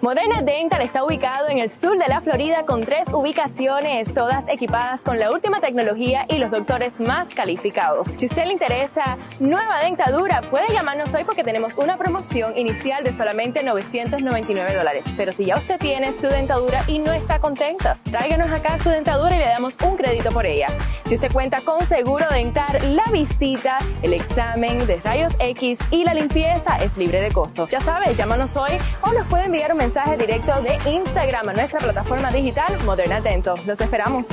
Moderna Dental está ubicado en el sur de la Florida con 3 ubicaciones, todas equipadas con la última tecnología y los doctores más calificados. Si a usted le interesa nueva dentadura, puede llamarnos hoy porque tenemos una promoción inicial de solamente $999. Pero si ya usted tiene su dentadura y no está contenta, tráiganos acá su dentadura y le damos un crédito por ella. Si usted cuenta con seguro dental, la visita, el examen de rayos X y la limpieza es libre de costo. Ya sabes, llámanos hoy o nos puede enviar un mensaje directo de Instagram a nuestra plataforma digital Moderna Dental. Los esperamos.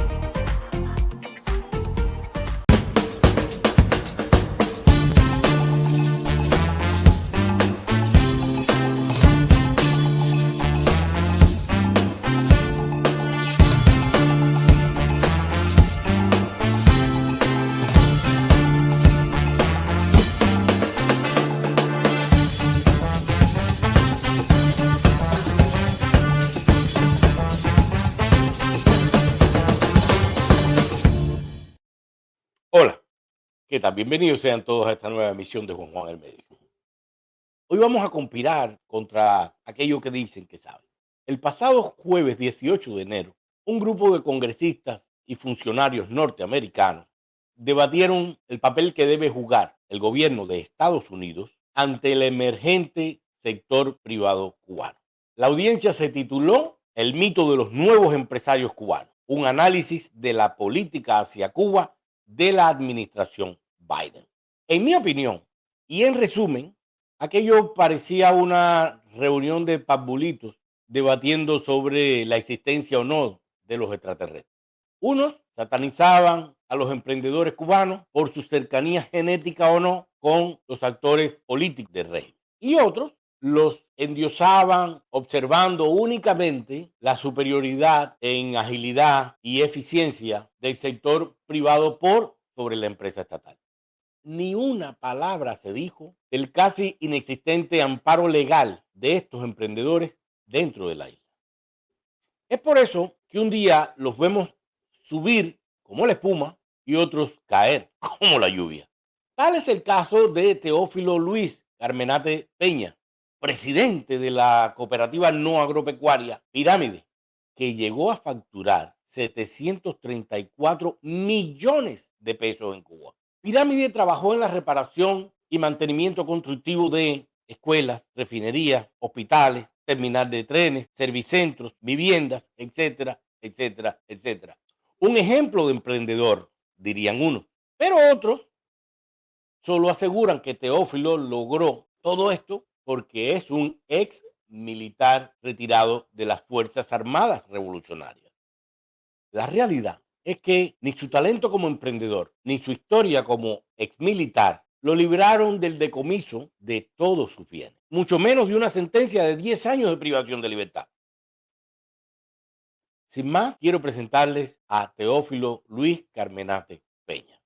Hola, ¿qué tal? Bienvenidos sean todos a esta nueva emisión de Juan el Médico. Hoy vamos a conspirar contra aquello que dicen que saben. El pasado jueves 18 de enero, un grupo de congresistas y funcionarios norteamericanos debatieron el papel que debe jugar el gobierno de Estados Unidos ante el emergente sector privado cubano. La audiencia se tituló El mito de los nuevos empresarios cubanos, un análisis de la política hacia Cuba de la administración Biden. En mi opinión, y en resumen, aquello parecía una reunión de pasbulitos debatiendo sobre la existencia o no de los extraterrestres. Unos satanizaban a los emprendedores cubanos por su cercanía genética o no con los actores políticos del régimen. Y otros los endiosaban observando únicamente la superioridad en agilidad y eficiencia del sector privado por sobre la empresa estatal. Ni una palabra se dijo del casi inexistente amparo legal de estos emprendedores dentro de la isla. Es por eso que un día los vemos subir como la espuma y otros caer como la lluvia. Tal es el caso de Teófilo Luis Carmenate Peña, presidente de la cooperativa no agropecuaria Pirámide, que llegó a facturar 734 millones de pesos en Cuba. Pirámide trabajó en la reparación y mantenimiento constructivo de escuelas, refinerías, hospitales, terminal de trenes, servicentros, viviendas, etcétera, etcétera, etcétera. Un ejemplo de emprendedor, dirían unos, pero otros solo aseguran que Teófilo logró todo esto porque es un ex militar retirado de las Fuerzas Armadas Revolucionarias. La realidad es que ni su talento como emprendedor, ni su historia como ex militar lo libraron del decomiso de todos sus bienes, mucho menos de una sentencia de 10 años de privación de libertad. Sin más, quiero presentarles a Teófilo Luis Carmenate Peña.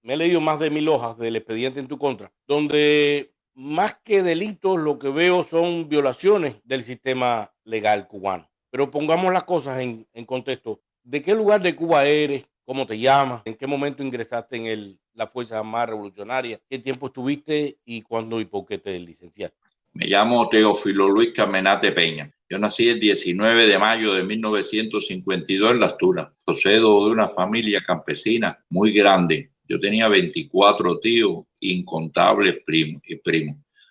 Me he leído más de 1000 hojas del expediente en tu contra, donde más que delitos lo que veo son violaciones del sistema legal cubano. Pero pongamos las cosas en contexto. ¿De qué lugar de Cuba eres? ¿Cómo te llamas? ¿En qué momento ingresaste en la Fuerza Armada Revolucionaria? ¿Qué tiempo estuviste y cuándo y por qué te licenciaste? Me llamo Teófilo Luis Carmenate Peña. Yo nací el 19 de mayo de 1952 en Las Tunas. Procedo de una familia campesina muy grande. Yo tenía 24 tíos, incontables primos.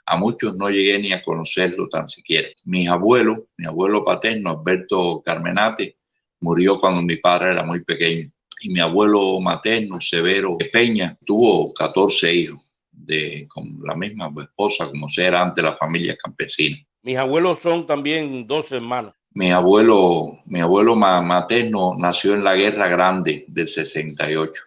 A muchos no llegué ni a conocerlo tan siquiera. Mi abuelo paterno, Alberto Carmenate, murió cuando mi padre era muy pequeño. Y mi abuelo materno, Severo Peña, tuvo 14 hijos con la misma esposa como se era antes la familia campesina. Mis abuelos son también 12 hermanos. Mi abuelo materno nació en la Guerra Grande del 68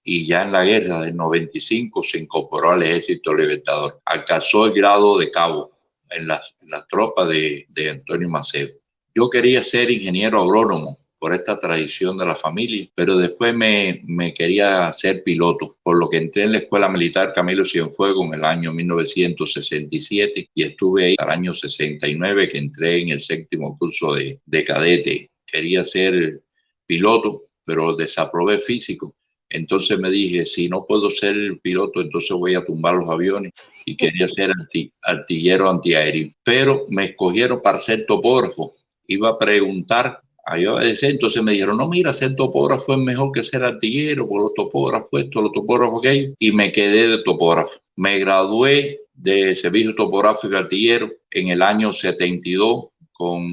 y ya en la guerra del 95 se incorporó al Ejército Libertador. Alcanzó el grado de cabo en la tropa de Antonio Maceo. Yo quería ser ingeniero agrónomo por esta tradición de la familia, pero después me quería ser piloto, por lo que entré en la Escuela Militar Camilo Cienfuegos en el año 1967 y estuve ahí hasta el año 69, que entré en el 7º curso de cadete. Quería ser piloto, pero desaprobé físico. Entonces me dije, si no puedo ser piloto, entonces voy a tumbar los aviones, y quería ser artillero antiaéreo. Pero me escogieron para ser topógrafo. Iba a preguntar, entonces me dijeron, no, mira, ser topógrafo es mejor que ser artillero, por los topógrafos esto, los topógrafos aquello, y me quedé de topógrafo. Me gradué de servicio topográfico artillero en el año 72 con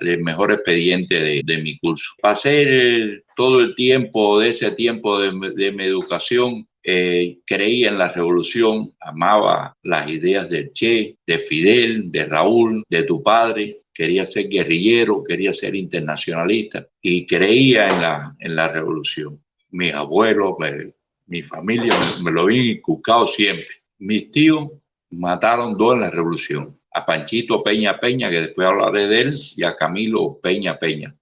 el mejor expediente de mi curso. Pasé todo el tiempo de ese tiempo de mi educación, creía en la revolución, amaba las ideas del Che, de Fidel, de Raúl, de tu padre. Quería ser guerrillero, quería ser internacionalista y creía en la revolución. Mis abuelos, mi familia me lo habían inculcado siempre. Mis tíos mataron 2 en la revolución. A Panchito Peña Peña, que después hablaré de él, y a Camilo Peña Peña.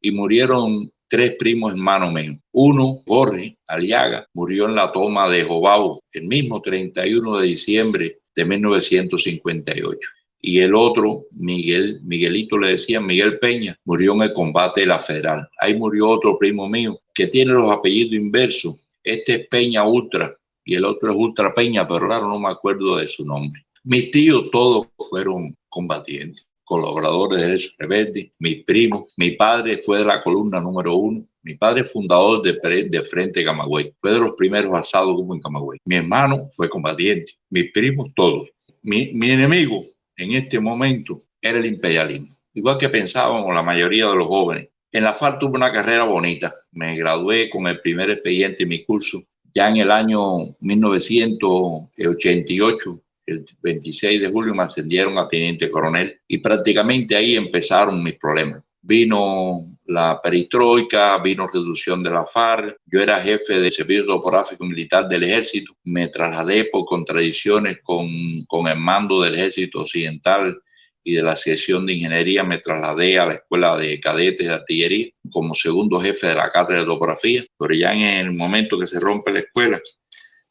Y murieron 3 primos hermanos míos. Uno, Jorge Aliaga, murió en la toma de Jobao el mismo 31 de diciembre de 1958. Y el otro, Miguelito le decían, Miguel Peña, murió en el combate de la Federal. Ahí murió otro primo mío que tiene los apellidos inversos. Este es Peña Ultra y el otro es Ultra Peña, pero claro, no me acuerdo de su nombre. Mis tíos todos fueron combatientes, colaboradores de Derechos Rebeldes, mis primos. Mi padre fue de la columna número 1. Mi padre es fundador de Frente Camagüey. Fue de los primeros alzados como en Camagüey. Mi hermano fue combatiente. Mis primos todos. Mi enemigo en este momento era el imperialismo. Igual que pensábamos la mayoría de los jóvenes. En la FARC tuve una carrera bonita. Me gradué con el primer expediente en mi curso. Ya en el año 1988, el 26 de julio, me ascendieron a teniente coronel y prácticamente ahí empezaron mis problemas. Vino la perestroika, vino reducción de la FARC. Yo era jefe de servicio topográfico militar del ejército. Me trasladé por contradicciones con el mando del ejército occidental y de la sección de ingeniería. Me trasladé a la escuela de cadetes de artillería como segundo jefe de la cátedra de topografía. Pero ya en el momento que se rompe la escuela,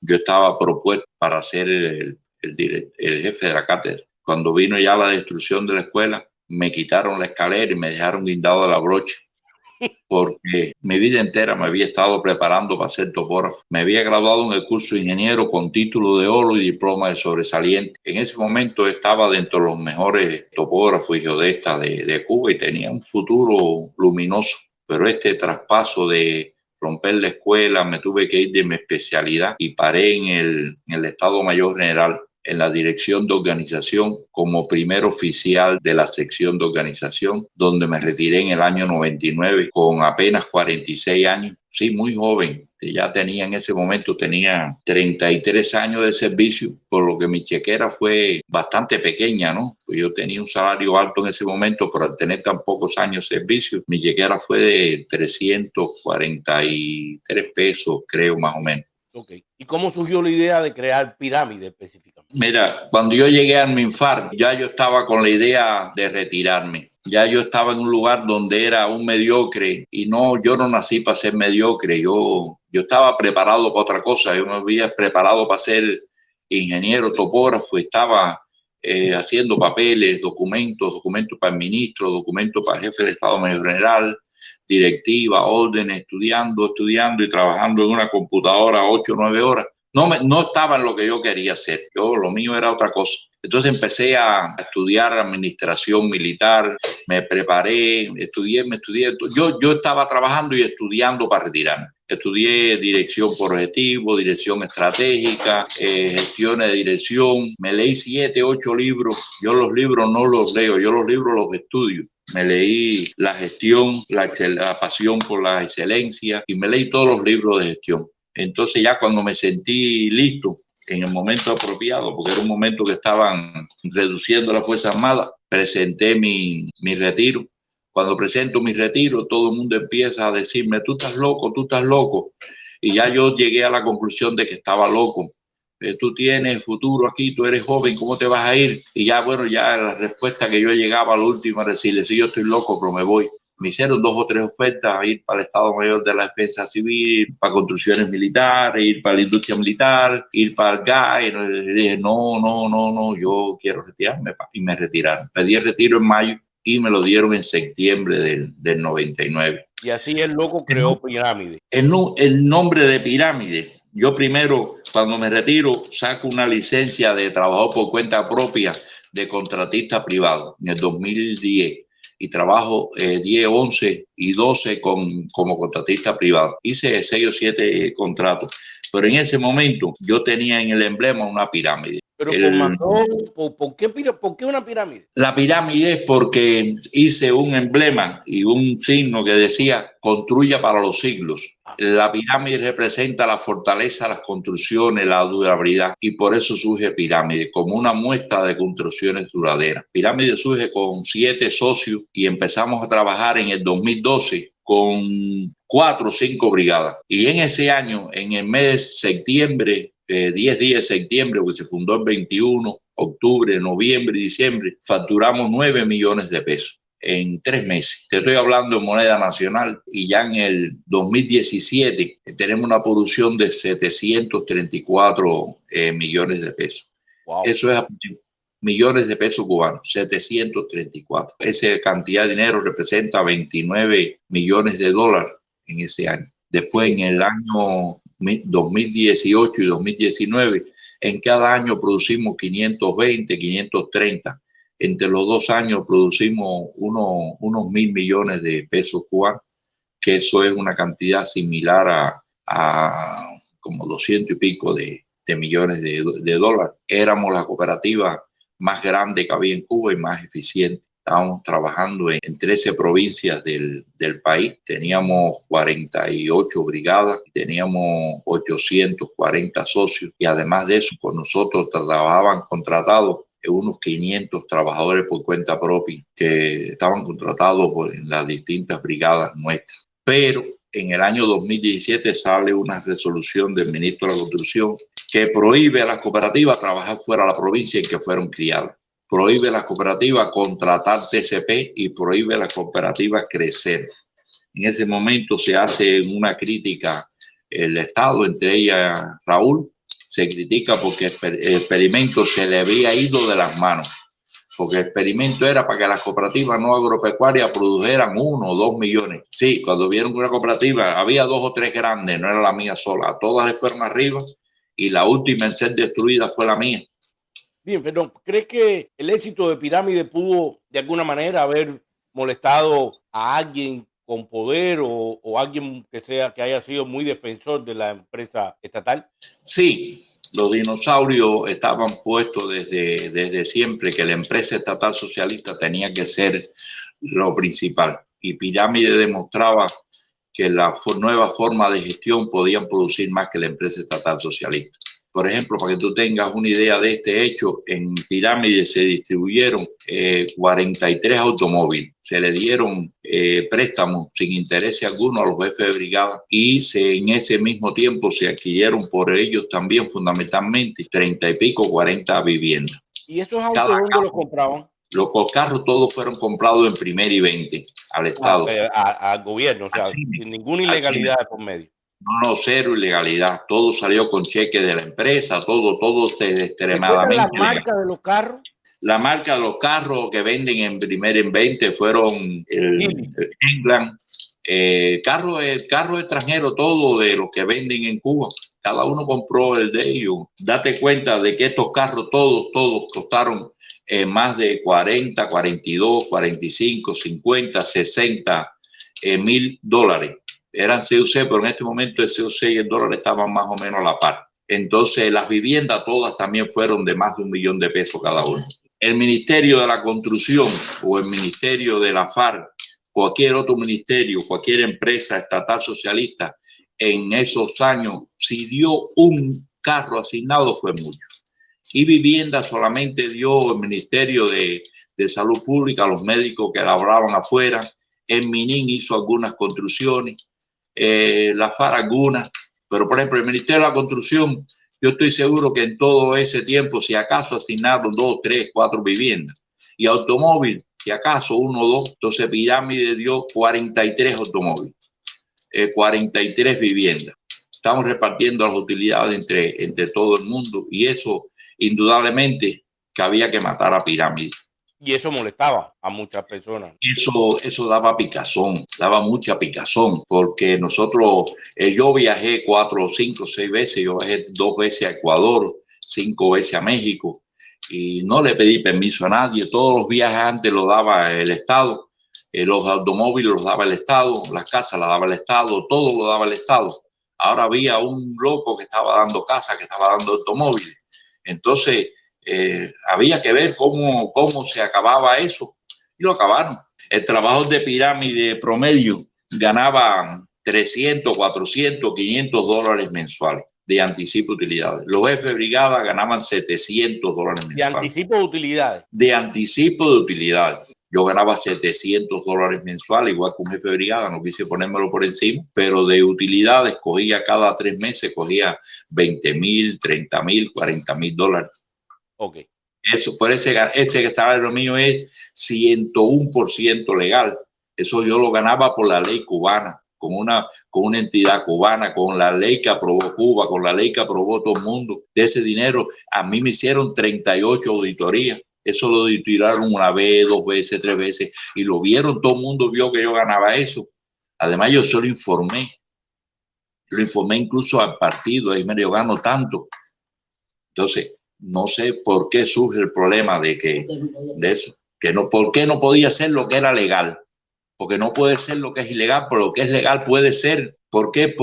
yo estaba propuesto para ser el jefe de la cátedra. Cuando vino ya la destrucción de la escuela, me quitaron la escalera y me dejaron guindado de la brocha, porque mi vida entera me había estado preparando para ser topógrafo. Me había graduado en el curso de ingeniero con título de oro y diploma de sobresaliente. En ese momento estaba dentro de los mejores topógrafos y geodestas de Cuba y tenía un futuro luminoso. Pero este traspaso de romper la escuela, me tuve que ir de mi especialidad y paré en el Estado Mayor General, en la dirección de organización, como primer oficial de la sección de organización, donde me retiré en el año 99 con apenas 46 años. Sí, muy joven. Ya tenía en ese momento, tenía 33 años de servicio, por lo que mi chequera fue bastante pequeña, ¿no? Pues yo tenía un salario alto en ese momento, pero al tener tan pocos años de servicio, mi chequera fue de 343 pesos, creo, más o menos. Okay. ¿Y cómo surgió la idea de crear Pirámide específicamente? Mira, cuando yo llegué al MINFAR, ya yo estaba con la idea de retirarme. Ya yo estaba en un lugar donde era un mediocre y yo no nací para ser mediocre. Yo estaba preparado para otra cosa. Yo me había preparado para ser ingeniero, topógrafo. Estaba haciendo papeles, documentos para el ministro, documentos para el jefe del Estado Mayor General, directiva, órdenes, estudiando y trabajando en una computadora 8 o 9 horas. No estaba en lo que yo quería hacer. Lo mío era otra cosa. Entonces empecé a estudiar administración militar, me preparé, estudié. Yo estaba trabajando y estudiando para retirarme. Estudié dirección por objetivo, dirección estratégica, gestiones de dirección. Me leí 7, 8 libros. Yo los libros no los leo, yo los libros los estudio. Me leí la gestión, la pasión por la excelencia y me leí todos los libros de gestión. Entonces ya cuando me sentí listo, en el momento apropiado, porque era un momento que estaban reduciendo la Fuerza Armada, presenté mi retiro. Cuando presento mi retiro, todo el mundo empieza a decirme, tú estás loco, tú estás loco. Y ya yo llegué a la conclusión de que estaba loco. Tú tienes futuro aquí, tú eres joven, ¿cómo te vas a ir? Y ya, bueno, ya la respuesta que yo llegaba a la última era decirle, sí, yo estoy loco, pero me voy. Me hicieron 2 o 3 ofertas, ir para el Estado Mayor de la Defensa Civil, para construcciones militares, ir para la industria militar, ir para el gas. Y dije, no, yo quiero retirarme. Y me retiraron. Pedí el retiro en mayo y me lo dieron en septiembre del 99. Y así el loco creó Pirámide. El nombre de Pirámide. Yo primero, cuando me retiro, saco una licencia de trabajador por cuenta propia de contratista privado en el 2010. Y trabajo 10, 11 y 12 como contratista privado. Hice 6 o 7 contratos, pero en ese momento yo tenía en el emblema una pirámide. Pero ¿por qué una pirámide? La pirámide es porque hice un emblema y un signo que decía construya para los siglos. La pirámide representa la fortaleza, las construcciones, la durabilidad, y por eso surge Pirámide, como una muestra de construcciones duraderas. Pirámide surge con 7 socios y empezamos a trabajar en el 2012 con 4 o 5 brigadas. Y en ese año, en el mes de septiembre, 10 días de septiembre, porque se fundó el 21, octubre, noviembre y diciembre, facturamos 9 millones de pesos. En 3 meses. Te estoy hablando de moneda nacional, y ya en el 2017 tenemos una producción de 734 millones de pesos. Wow. Eso es millones de pesos cubanos, 734. Esa cantidad de dinero representa 29 millones de dólares en ese año. Después, en el año 2018 y 2019, en cada año producimos 520, 530. Entre los 2 años producimos unos 1.000 millones de pesos cubanos, que eso es una cantidad similar a como 200 y pico de millones de dólares. Éramos la cooperativa más grande que había en Cuba y más eficiente. Estábamos trabajando en 13 provincias del país. Teníamos 48 brigadas, teníamos 840 socios, y además de eso, con nosotros trabajaban contratados unos 500 trabajadores por cuenta propia que estaban contratados en las distintas brigadas nuestras. Pero en el año 2017 sale una resolución del ministro de la Construcción que prohíbe a las cooperativas trabajar fuera de la provincia en que fueron criadas. Prohíbe a las cooperativas contratar TCP y prohíbe a las cooperativas crecer. En ese momento se hace una crítica el Estado, entre ellas Raúl. Se critica porque el experimento se le había ido de las manos, porque el experimento era para que las cooperativas no agropecuarias produjeran 1 o 2 millones. Sí, cuando vieron que una cooperativa, había 2 o 3 grandes, no era la mía sola, a todas le fueron arriba, y la última en ser destruida fue la mía. Bien, pero ¿crees que el éxito de Pirámide pudo de alguna manera haber molestado a alguien con poder o alguien que haya sido muy defensor de la empresa estatal? Sí, los dinosaurios estaban puestos desde siempre que la empresa estatal socialista tenía que ser lo principal, y Pirámide demostraba que las nuevas formas de gestión podían producir más que la empresa estatal socialista. Por ejemplo, para que tú tengas una idea de este hecho, en Pirámide se distribuyeron 43 automóviles. Se le dieron préstamos sin interés alguno a los jefes de brigada, y en ese mismo tiempo se adquirieron por ellos también fundamentalmente 30 y pico, 40 viviendas. ¿Y esos autos dónde los compraban? Los carros todos fueron comprados en Primera y 20 al Estado. Al gobierno, o sea, sin ninguna ilegalidad por medio. No, cero ilegalidad. Todo salió con cheque de la empresa, todo extremadamente. ¿La marca de los carros? La marca de los carros que venden en Primera en 20 fueron el England. Carros extranjeros, todo de los que venden en Cuba. Cada uno compró el de ellos. Date cuenta de que estos carros todos costaron más de 40, 42, 45, 50, 60 mil dólares. Eran CUC, pero en este momento el CUC y el dólar estaban más o menos a la par. Entonces las viviendas todas también fueron de más de $1 millón cada uno. El Ministerio de la Construcción o el Ministerio de la FARC, cualquier otro ministerio, cualquier empresa estatal socialista, en esos años, si dio un carro asignado fue mucho. Y vivienda solamente dio el Ministerio de Salud Pública, los médicos que laboraban afuera. El MININ hizo algunas construcciones, la FARC algunas. Pero, por ejemplo, el Ministerio de la Construcción, yo estoy seguro que en todo ese tiempo, si acaso asignaron 2, 3, 4 viviendas. Y automóvil, si acaso 1 o 2. Entonces, Pirámide dio 43 automóviles, 43 viviendas. Estamos repartiendo las utilidades entre todo el mundo y eso, indudablemente, que había que matar a Pirámide. Y eso molestaba a muchas personas. Eso daba picazón, daba mucha picazón, porque nosotros, yo viajé 4, 5, 6 veces, yo viajé 2 veces a Ecuador, 5 veces a México, y no le pedí permiso a nadie. Todos los viajes antes los daba el Estado, los automóviles los daba el Estado, las casas las daba el Estado, todo lo daba el Estado. Ahora había un loco que estaba dando casas, que estaba dando automóviles. Entonces, había que ver cómo se acababa eso y lo acabaron. El trabajador de Pirámide promedio ganaba 300, 400, 500 dólares mensuales de anticipo de utilidades. Los jefes de brigada ganaban 700 dólares mensuales. ¿De anticipo de utilidades? De anticipo de utilidades. Yo ganaba 700 dólares mensuales, igual que un jefe de brigada, no quise ponérmelo por encima, pero de utilidades cogía cada 3 meses, cogía 20,000, 30,000, 40,000 dólares. Ok. Eso, por ese salario mío es 101% legal. Eso yo lo ganaba por la ley cubana, con una entidad cubana, con la ley que aprobó Cuba, con la ley que aprobó todo el mundo. De ese dinero, a mí me hicieron 38 auditorías. Eso lo auditaron 1 vez, 2 veces, 3 veces, y lo vieron, todo el mundo vio que yo ganaba eso. Además, yo se lo informé incluso al partido, yo gano tanto. Entonces, no sé por qué surge el problema de eso, por qué no podía ser lo que era legal, porque no puede ser lo que es ilegal, pero lo que es legal puede ser. ¿Por qué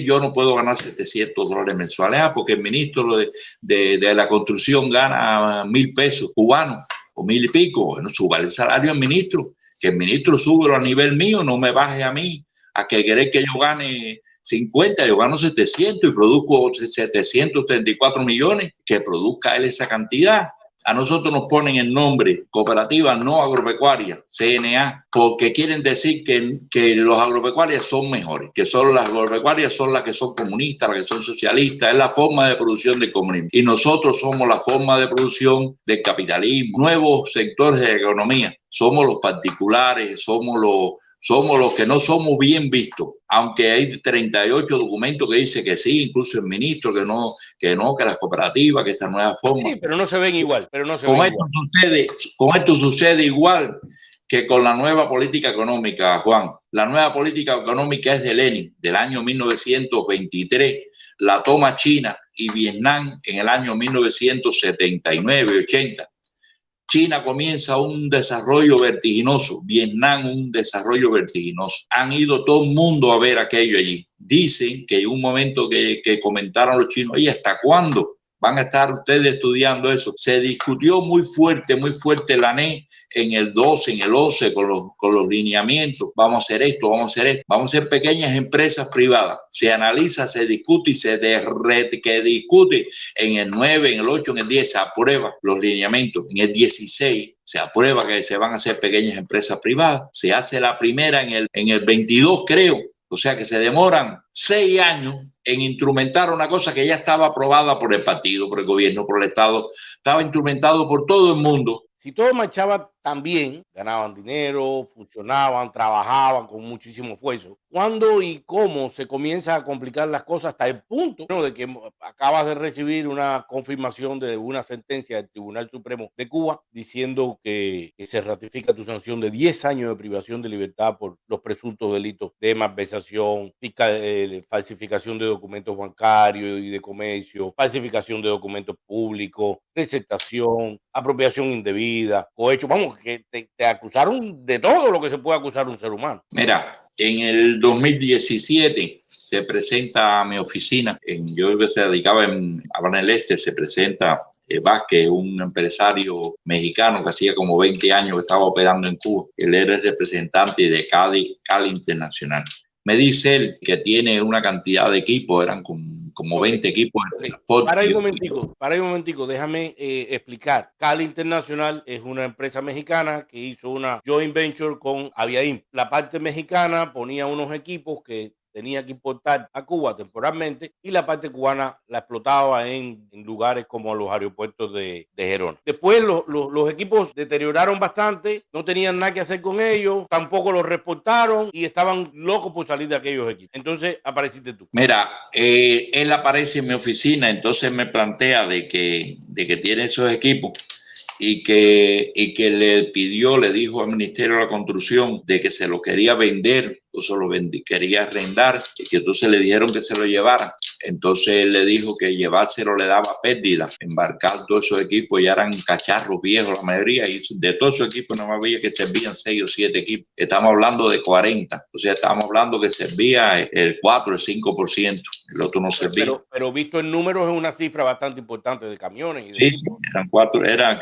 yo no puedo ganar 700 dólares mensuales? Porque el ministro de la construcción gana 1,000 pesos cubanos o 1,000 y pico. Bueno, suba el salario al ministro, que el ministro sube a nivel mío, no me baje a mí a que querer que yo gane 50, yo gano 700 y produzco 734 millones, que produzca él esa cantidad. A nosotros nos ponen el nombre Cooperativa No Agropecuaria, CNA, porque quieren decir que los agropecuarias son mejores, que solo las agropecuarias son las que son comunistas, las que son socialistas, es la forma de producción del comunismo. Y nosotros somos la forma de producción del capitalismo, nuevos sectores de la economía. Somos los particulares, somos los que no somos bien vistos, aunque hay 38 documentos que dice que sí, incluso el ministro que las cooperativas, que esa nueva forma. Sí, pero no se ven igual. Con esto sucede igual que con la nueva política económica, Juan. La nueva política económica es de Lenin, del año 1923. La toma China y Vietnam en el año 1979-80. China comienza un desarrollo vertiginoso, Vietnam un desarrollo vertiginoso. Han ido todo el mundo a ver aquello allí. Dicen que en un momento que comentaron los chinos, ¿y hasta cuándo van a estar ustedes estudiando eso? Se discutió muy fuerte la ANE en el 12, en el 11 con los lineamientos. Vamos a hacer esto, vamos a hacer esto. Vamos a ser pequeñas empresas privadas. Se analiza, se discute y que discute en el 9, en el 8, en el 10 se aprueba los lineamientos. En el 16 se aprueba que se van a hacer pequeñas empresas privadas. Se hace la primera en el 22, creo. O sea que se demoran 6 años en instrumentar una cosa que ya estaba aprobada por el partido, por el gobierno, por el Estado. Estaba instrumentado por todo el mundo. Si todo marchaba también ganaban dinero, funcionaban, trabajaban con muchísimo esfuerzo. ¿Cuándo y cómo se comienza a complicar las cosas hasta el punto, ¿no?, de que acabas de recibir una confirmación de una sentencia del Tribunal Supremo de Cuba diciendo que se ratifica tu sanción de 10 años de privación de libertad por los presuntos delitos de malversación, falsificación de documentos bancarios y de comercio, falsificación de documentos públicos, receptación, apropiación indebida, cohecho? Vamos, que te acusaron de todo lo que se puede acusar un ser humano. Mira, en el 2017 se presenta a mi oficina, yo se dedicaba en Habana del Este, se presenta Vázquez, un empresario mexicano que hacía como 20 años que estaba operando en Cuba. Él era el representante de Cali Internacional. Me dice él que tiene una cantidad de equipos, eran como 20 equipos de transporte. Para un momentico, déjame explicar. Cali Internacional es una empresa mexicana que hizo una joint venture con Aviaim. La parte mexicana ponía unos equipos que tenía que importar a Cuba temporalmente y la parte cubana la explotaba en lugares como los aeropuertos de Gerona. Después los equipos deterioraron bastante, no tenían nada que hacer con ellos, tampoco los reportaron y estaban locos por salir de aquellos equipos. Entonces apareciste tú. Mira, él aparece en mi oficina, entonces me plantea de que tiene esos equipos y que le dijo al Ministerio de la Construcción de que se lo quería vender o se lo quería arrendar, y que entonces le dijeron que se lo llevara. Entonces él le dijo que llevárselo le daba pérdida, embarcar todos esos equipos, ya eran cacharros viejos la mayoría, y de todos esos equipos no había que servían 6 o 7 equipos. Estamos hablando de 40, o sea, estamos hablando que servía el 4, el 5%, el otro no servía. Pero visto en números es una cifra bastante importante de camiones. Y de sí,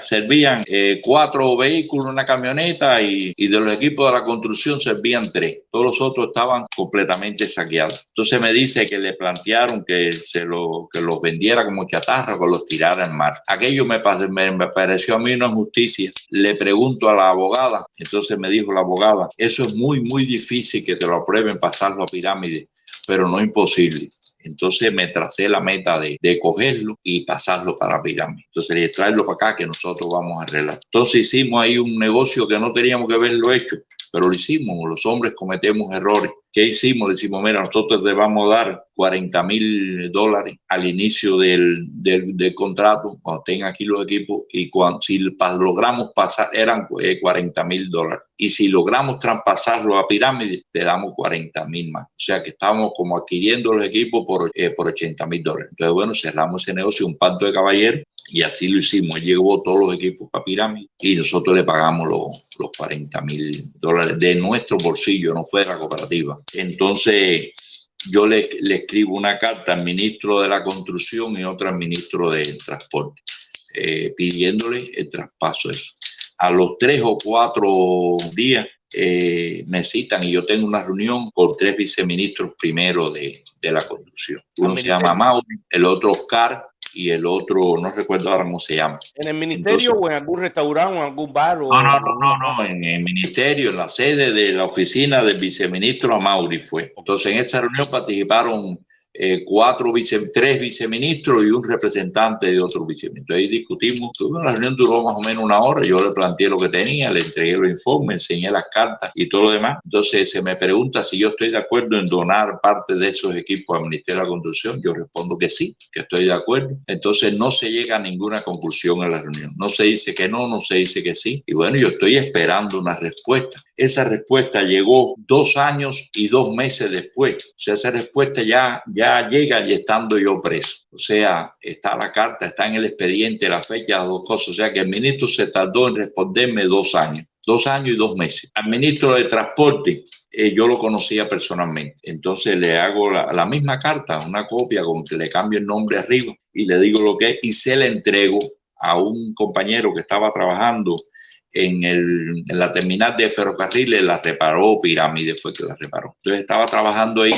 servían 4 vehículos, una camioneta, y de los equipos de la construcción servían 3. Todos los otros estaban completamente saqueados. Entonces me dice que le plantearon que los vendiera como chatarra, que los tirara al mar. Aquello me pareció a mí una injusticia. Le pregunto a la abogada, entonces me dijo la abogada, eso es muy, muy difícil que te lo aprueben pasarlo a pirámide, pero no imposible. Entonces me tracé la meta de cogerlo y pasarlo para pirámide. Entonces le dije, traerlo para acá que nosotros vamos a arreglar. Entonces hicimos ahí un negocio que no teníamos que haberlo hecho, pero lo hicimos. Los hombres cometemos errores. ¿Qué hicimos? Le decimos, mira, nosotros te vamos a dar $40,000 al inicio del contrato, cuando tengan aquí los equipos, y si logramos pasar, eran $40,000. Y si logramos traspasarlo a pirámide, te damos 40,000 más. O sea que estamos como adquiriendo los equipos por $80,000. Entonces, bueno, cerramos ese negocio, un pacto de caballeros, y así lo hicimos. Él llevó todos los equipos para pirámide y nosotros le pagamos los $40,000 de nuestro bolsillo, no fue de la cooperativa. Entonces yo le escribo una carta al ministro de la Construcción y otra al ministro del Transporte, pidiéndole el traspaso de eso. A los 3 o 4 días me citan y yo tengo una reunión con 3 viceministros primero de la construcción. Uno se llama Mauri, el otro Oscar y el otro no recuerdo ahora cómo se llama. ¿En el ministerio? Entonces, o en algún restaurante o en algún bar? No, en el ministerio, en la sede de la oficina del viceministro Mauri fue. Entonces en esa reunión participaron 3 viceministros y un representante de otro viceministro. Ahí discutimos, la reunión duró más o menos 1 hora, yo le planteé lo que tenía, le entregué los informes, enseñé las cartas y todo lo demás. Entonces se me pregunta si yo estoy de acuerdo en donar parte de esos equipos al Ministerio de la Construcción. Yo respondo que sí, que estoy de acuerdo. Entonces no se llega a ninguna conclusión en la reunión. No se dice que no se dice que sí. Y bueno, yo estoy esperando una respuesta. Esa respuesta llegó 2 años y 2 meses después. O sea, esa respuesta ya llega y estando yo preso. O sea, está la carta, está en el expediente, la fecha, las 2 cosas. O sea, que el ministro se tardó en responderme 2 años. 2 años y 2 meses. Al ministro de Transporte, yo lo conocía personalmente. Entonces le hago la misma carta, una copia con que le cambio el nombre arriba y le digo lo que es y se la entrego a un compañero que estaba trabajando en la terminal de ferrocarriles. La reparó Pirámide, fue que la reparó. Entonces estaba trabajando ahí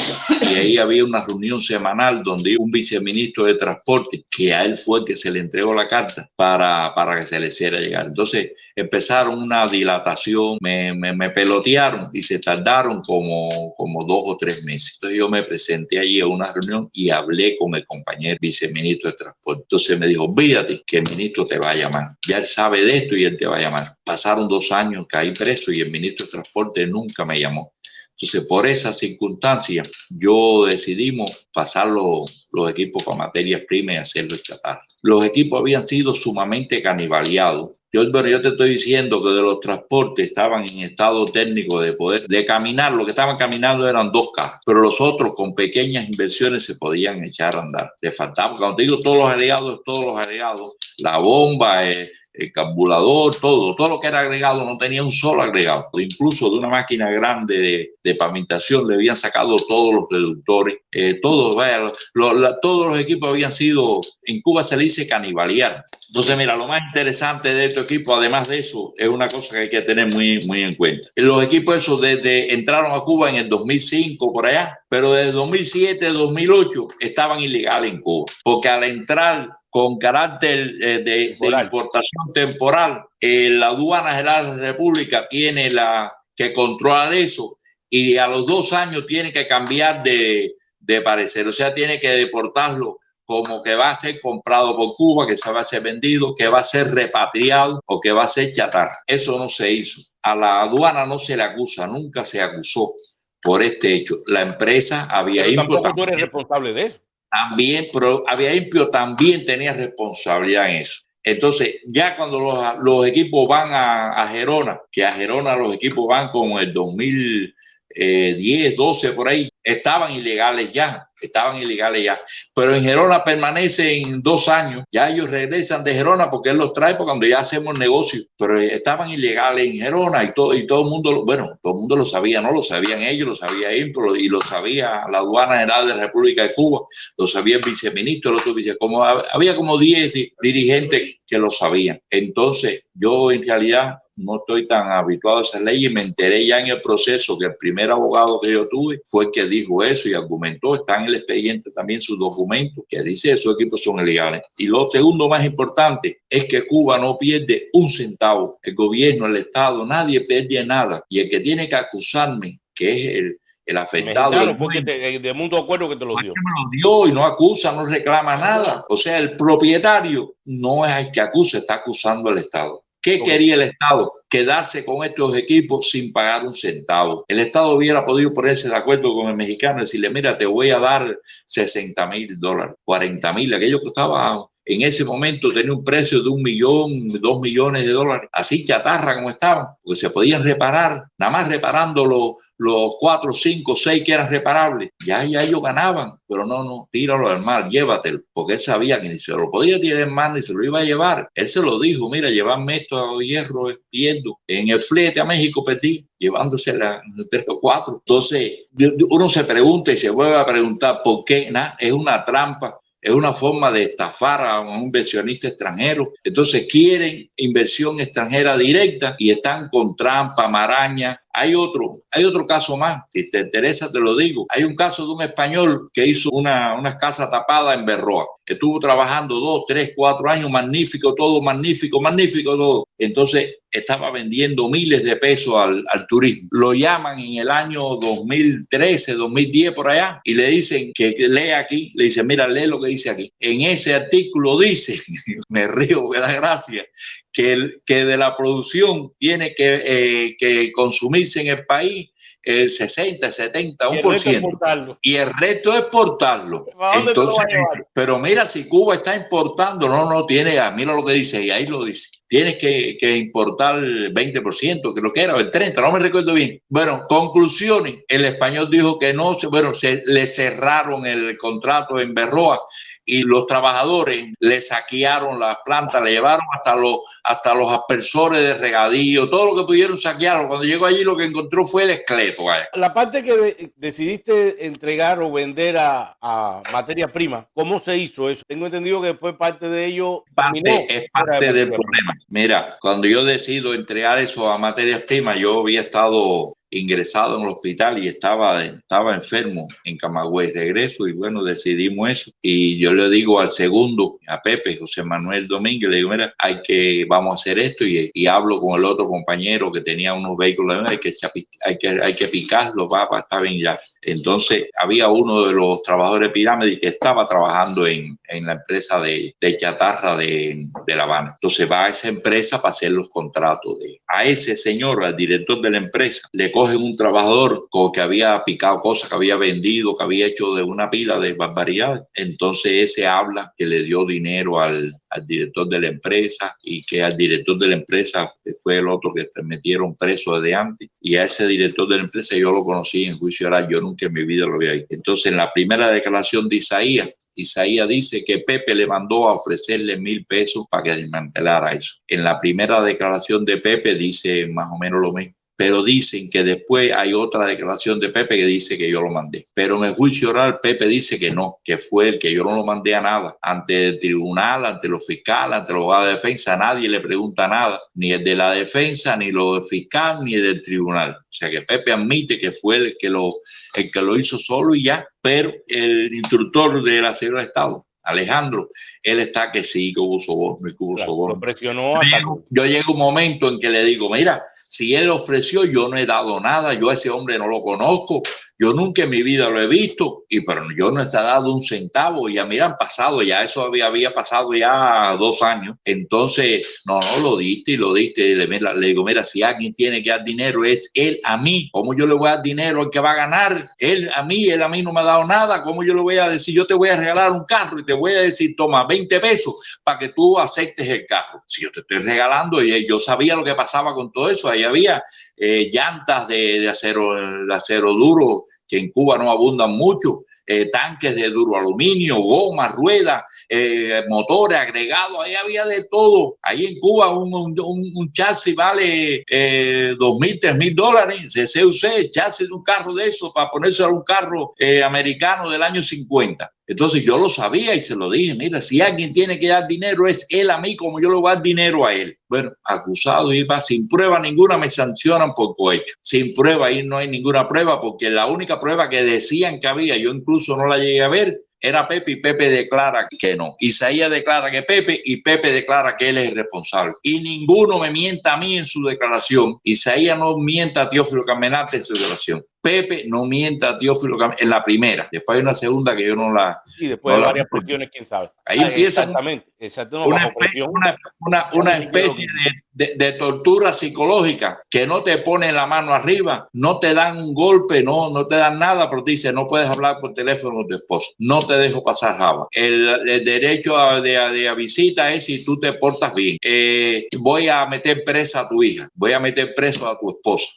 y ahí había una reunión semanal donde un viceministro de Transporte, que a él fue el que se le entregó la carta para que se le hiciera llegar. Entonces empezaron una dilatación, me pelotearon y se tardaron como 2 o 3 meses. Entonces yo me presenté allí a una reunión y hablé con el compañero viceministro de Transporte. Entonces me dijo, olvídate que el ministro te va a llamar. Ya él sabe de esto y él te va a llamar. Pasaron 2 años, caí preso y el ministro de Transporte nunca me llamó. Entonces, por esas circunstancias, yo decidimos pasar los equipos para materias primas y hacerlos chatarra. Los equipos habían sido sumamente canibaleados. Yo te estoy diciendo que de los transportes estaban en estado técnico de caminar. Lo que estaban caminando eran 2 carros, pero los otros con pequeñas inversiones se podían echar a andar. Le faltaba, cuando te digo todos los agregados, la bomba, el carburador, todo lo que era agregado, no tenía un solo agregado. Incluso de una máquina grande de pavimentación le habían sacado todos los reductores, todos los equipos habían sido, en Cuba se le dice canibalear. Entonces, mira, lo más interesante de estos equipos, además de eso, es una cosa que hay que tener muy, muy en cuenta. Los equipos esos entraron a Cuba en el 2005, por allá, pero desde 2007, 2008 estaban ilegales en Cuba, porque al entrar con carácter de importación temporal, la aduana general de la República tiene que controlar eso y a los 2 años tiene que cambiar de parecer, o sea, tiene que deportarlo como que va a ser comprado por Cuba, que se va a ser vendido, que va a ser repatriado o que va a ser chatarra. Eso no se hizo. A la aduana no se le acusa, nunca se acusó por este hecho. La empresa había Pero tampoco tú eres responsable de eso. También, pero Aviaimpio también tenía responsabilidad en eso. Entonces, ya cuando los equipos van a Gerona, que a Gerona los equipos van como el 2010, 12 por ahí, estaban ilegales ya. Pero en Gerona permanecen 2 años. Ya ellos regresan de Gerona porque él los trae cuando ya hacemos negocio. Pero estaban ilegales en Gerona y todo el mundo, todo el mundo lo sabía, no lo sabían ellos, lo sabía Impro y lo sabía la aduana general de la República de Cuba, lo sabía el viceministro, el otro había como 10 dirigentes que lo sabían. Entonces, yo en realidad no estoy tan habituado a esas leyes. Me enteré ya en el proceso que el primer abogado que yo tuve fue el que dijo eso y argumentó. Está en el expediente también sus documentos que dice que esos equipos son ilegales. Y lo segundo más importante es que Cuba no pierde un centavo. El gobierno, el Estado, nadie pierde nada. Y el que tiene que acusarme, que es el afectado. Claro, fue de mutuo acuerdo que te lo dio. Me lo dio y no acusa, no reclama nada. O sea, el propietario no es el que acusa, está acusando al Estado. ¿Qué quería el Estado? Quedarse con estos equipos sin pagar un centavo. El Estado hubiera podido ponerse de acuerdo con el mexicano y decirle, mira, te voy a dar $60,000, 40,000, aquello que estaba en ese momento tenía un precio de $1 millón, $2 millones, así chatarra como estaban, porque se podían reparar, nada más reparando los 4, 5, 6 que eran reparables, ya ellos ganaban, pero no, tíralo al mar, llévatelo, porque él sabía que ni se lo podía tirar en mar ni se lo iba a llevar. Él se lo dijo, mira, llevarme esto a hierro, pierdo. En el flete a México perdí, llevándose la 3 o 4. Entonces, uno se pregunta y se vuelve a preguntar por qué, es una trampa. Es una forma de estafar a un inversionista extranjero. Entonces quieren inversión extranjera directa y están con trampa, maraña. Hay otro caso más, si te interesa te lo digo. Hay un caso de un español que hizo una casa tapada en Berroa. Estuvo trabajando 2, 3, 4 años, magnífico todo. Entonces estaba vendiendo miles de pesos al turismo. Lo llaman en el año 2013, 2010 por allá y le dicen que lea aquí. Le dicen, mira, lee lo que dice aquí. En ese artículo dice, me río, me da gracia, que de la producción tiene que consumirse en el país el 60, 70, 1%. Y el resto es exportarlo. Entonces, pero mira, si Cuba está importando, no tiene, mira lo que dice, y ahí lo dice. Tienes que importar el 20%, creo que era, o el 30%, no me recuerdo bien. Bueno, conclusiones, el español dijo que no, se le cerraron el contrato en Berroa y los trabajadores le saquearon las plantas, le llevaron hasta los aspersores de regadío, todo lo que pudieron saquearlo. Cuando llegó allí lo que encontró fue el esqueleto. La parte que decidiste entregar o vender a materia prima, ¿cómo se hizo eso? Tengo entendido que después parte de ello es parte del problema. Mira, cuando yo decido entregar eso a materias primas, yo había estado ingresado en el hospital y estaba enfermo en Camagüey. Regreso y bueno, decidimos eso. Y yo le digo al segundo, a Pepe, José Manuel Domínguez, le digo, mira, vamos a hacer esto y hablo con el otro compañero que tenía unos vehículos, hay que picarlo, está bien ya. Entonces había uno de los trabajadores de Pirámide que estaba trabajando en la empresa de chatarra de La Habana. Entonces va a esa empresa para hacer los contratos. A ese señor, al director de la empresa, le cogen un trabajador que había picado cosas, que había vendido, que había hecho de una pila de barbaridades. Entonces ese habla que le dio dinero al director de la empresa y que al director de la empresa fue el otro que metieron preso desde antes. Y a ese director de la empresa yo lo conocí en juicio oral, yo nunca en mi vida lo había visto. Entonces en la primera declaración de Isaías dice que Pepe le mandó a ofrecerle 1,000 pesos para que desmantelara eso. En la primera declaración de Pepe dice más o menos lo mismo. Pero dicen que después hay otra declaración de Pepe que dice que yo lo mandé. Pero en el juicio oral Pepe dice que no, que fue el que yo no lo mandé a nada. Ante el tribunal, ante los fiscales, ante los abogados de defensa, nadie le pregunta nada. Ni el de la defensa, ni lo del fiscal, ni el del tribunal. O sea que Pepe admite que fue el que lo hizo solo y ya. Pero el instructor de la Seguridad de Estado, Alejandro, él está que sí, que hubo soborno y que hubo soborno. Lo presionó hasta yo llego un momento en que le digo, mira, si él ofreció, yo no he dado nada, yo a ese hombre no lo conozco, yo nunca en mi vida lo he visto, pero yo no he dado un centavo, y ya mira, han pasado, ya eso había pasado ya 2 años, entonces, no, lo diste, le digo, mira, si alguien tiene que dar dinero, es él a mí, ¿cómo yo le voy a dar dinero al que va a ganar? Él a mí no me ha dado nada, ¿cómo yo le voy a decir? Yo te voy a regalar un carro y te voy a decir, toma 20 pesos para que tú aceptes el carro. Si yo te estoy regalando, y yo sabía lo que pasaba con todo eso, ahí había llantas de acero duro, que en Cuba no abundan mucho, tanques de duro aluminio, gomas, ruedas, motores agregados, ahí había de todo. Ahí en Cuba un chasis vale $2,000, $3,000, CUC, chasis de un carro de eso para ponerse a un carro americano del año 50. Entonces yo lo sabía y se lo dije, mira, si alguien tiene que dar dinero es él a mí, como yo le voy a dar dinero a él. Bueno, acusado y va sin prueba ninguna, me sancionan por cohecho. Sin prueba, ahí no hay ninguna prueba, porque la única prueba que decían que había, yo incluso no la llegué a ver, era Pepe, y Pepe declara que no. Isaías declara que Pepe, y Pepe declara que él es el responsable. Y ninguno me mienta a mí en su declaración. Isaías no mienta a Teófilo Carmenate en su declaración. Pepe no mienta a Teófilo en la primera. Después hay una segunda que yo no la... Y después de varias presiones, quién sabe. Ahí empieza una especie de tortura psicológica, que no te ponen la mano arriba, no te dan un golpe, no te dan nada, pero te dice, no puedes hablar por teléfono con tu esposo, no te dejo pasar java. El derecho de visita es si tú te portas bien. Voy a meter presa a tu hija, voy a meter preso a tu esposa.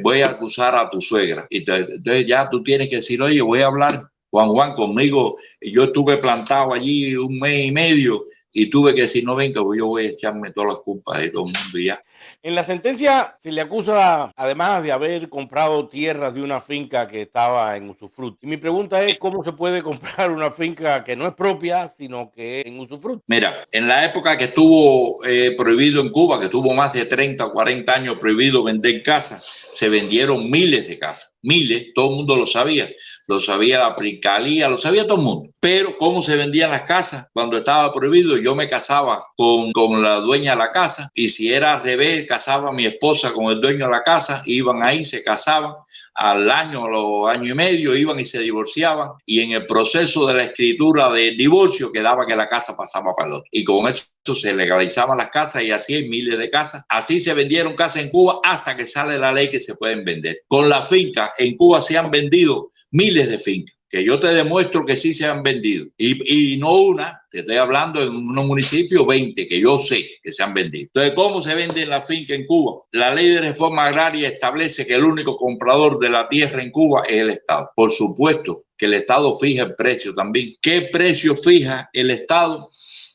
Voy a acusar a tu suegra. Y entonces ya tú tienes que decir, oye, voy a hablar, Juan, conmigo. Yo estuve plantado allí 1 mes y medio y tuve que decir, no venga, yo voy a echarme todas las culpas de todo el mundo y ya. En la sentencia se le acusa, además de haber comprado tierras de una finca que estaba en usufructo. Y mi pregunta es, ¿cómo se puede comprar una finca que no es propia, sino que es en usufructo? Mira, en la época que estuvo prohibido en Cuba, que estuvo más de 30 o 40 años prohibido vender casas, se vendieron miles de casas. Miles, todo el mundo lo sabía la fiscalía, lo sabía todo el mundo. Pero cómo se vendían las casas cuando estaba prohibido, yo me casaba con la dueña de la casa, y si era al revés, casaba a mi esposa con el dueño de la casa, iban ahí, se casaban, al año, a los años y medio, iban y se divorciaban, y en el proceso de la escritura de divorcio quedaba que la casa pasaba para el otro. Y con eso se legalizaban las casas, y así hay miles de casas. Así se vendieron casas en Cuba hasta que sale la ley que se pueden vender. Con la finca, en Cuba se han vendido miles de fincas, que yo te demuestro que sí se han vendido. Y no una, te estoy hablando en unos municipios, 20, que yo sé que se han vendido. Entonces, ¿cómo se venden la finca en Cuba? La ley de reforma agraria establece que el único comprador de la tierra en Cuba es el Estado. Por supuesto que el Estado fija el precio también. ¿Qué precio fija el Estado?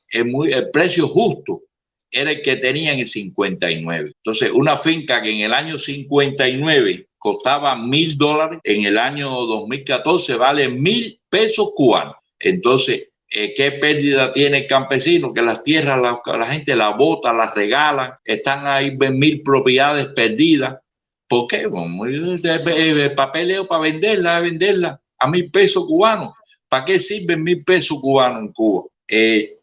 El precio justo era el que tenía en el 59. Entonces, una finca que en el año 59 costaba $1,000, en el año 2014 vale 1,000 pesos cubanos. Entonces, ¿qué pérdida tiene el campesino? Que las tierras la gente las bota, las regalan, están ahí 1,000 propiedades perdidas. ¿Por qué? Papeleo para venderla a 1.000 pesos cubanos. ¿Para qué sirven 1.000 pesos cubanos en Cuba?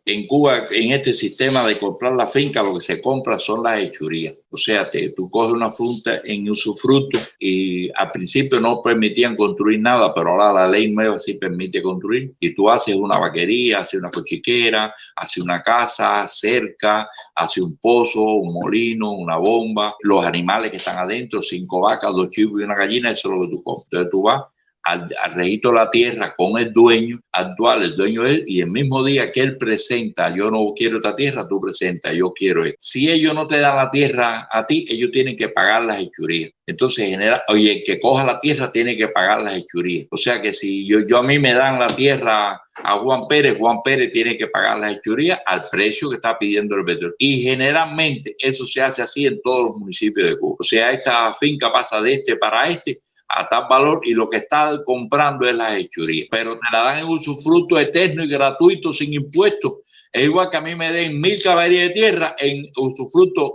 En Cuba, en este sistema de comprar la finca, lo que se compra son las hechurías. O sea, tú coges una fruta en usufructo y al principio no permitían construir nada, pero ahora la ley nueva sí permite construir. Y tú haces una vaquería, haces una cochiquera, haces una casa, cerca, haces un pozo, un molino, una bomba. Los animales que están adentro, 5 vacas, 2 chivos y una gallina, eso es lo que tú compras. Entonces tú vas al registro de la tierra con el dueño actual, el dueño es, y el mismo día que él presenta, yo no quiero esta tierra, tú presentas, yo quiero esto. Si ellos no te dan la tierra a ti, ellos tienen que pagar las hechurías. Entonces, oye, el que coja la tierra tiene que pagar las hechurías. O sea que si yo a mí me dan la tierra a Juan Pérez tiene que pagar las hechurías al precio que está pidiendo el petróleo. Y generalmente eso se hace así en todos los municipios de Cuba. O sea, esta finca pasa de este para este a tal valor y lo que está comprando es la hechuría, pero te la dan en usufructo eterno y gratuito sin impuestos. Es igual que a mí me den 1.000 caballerías de tierra en usufructo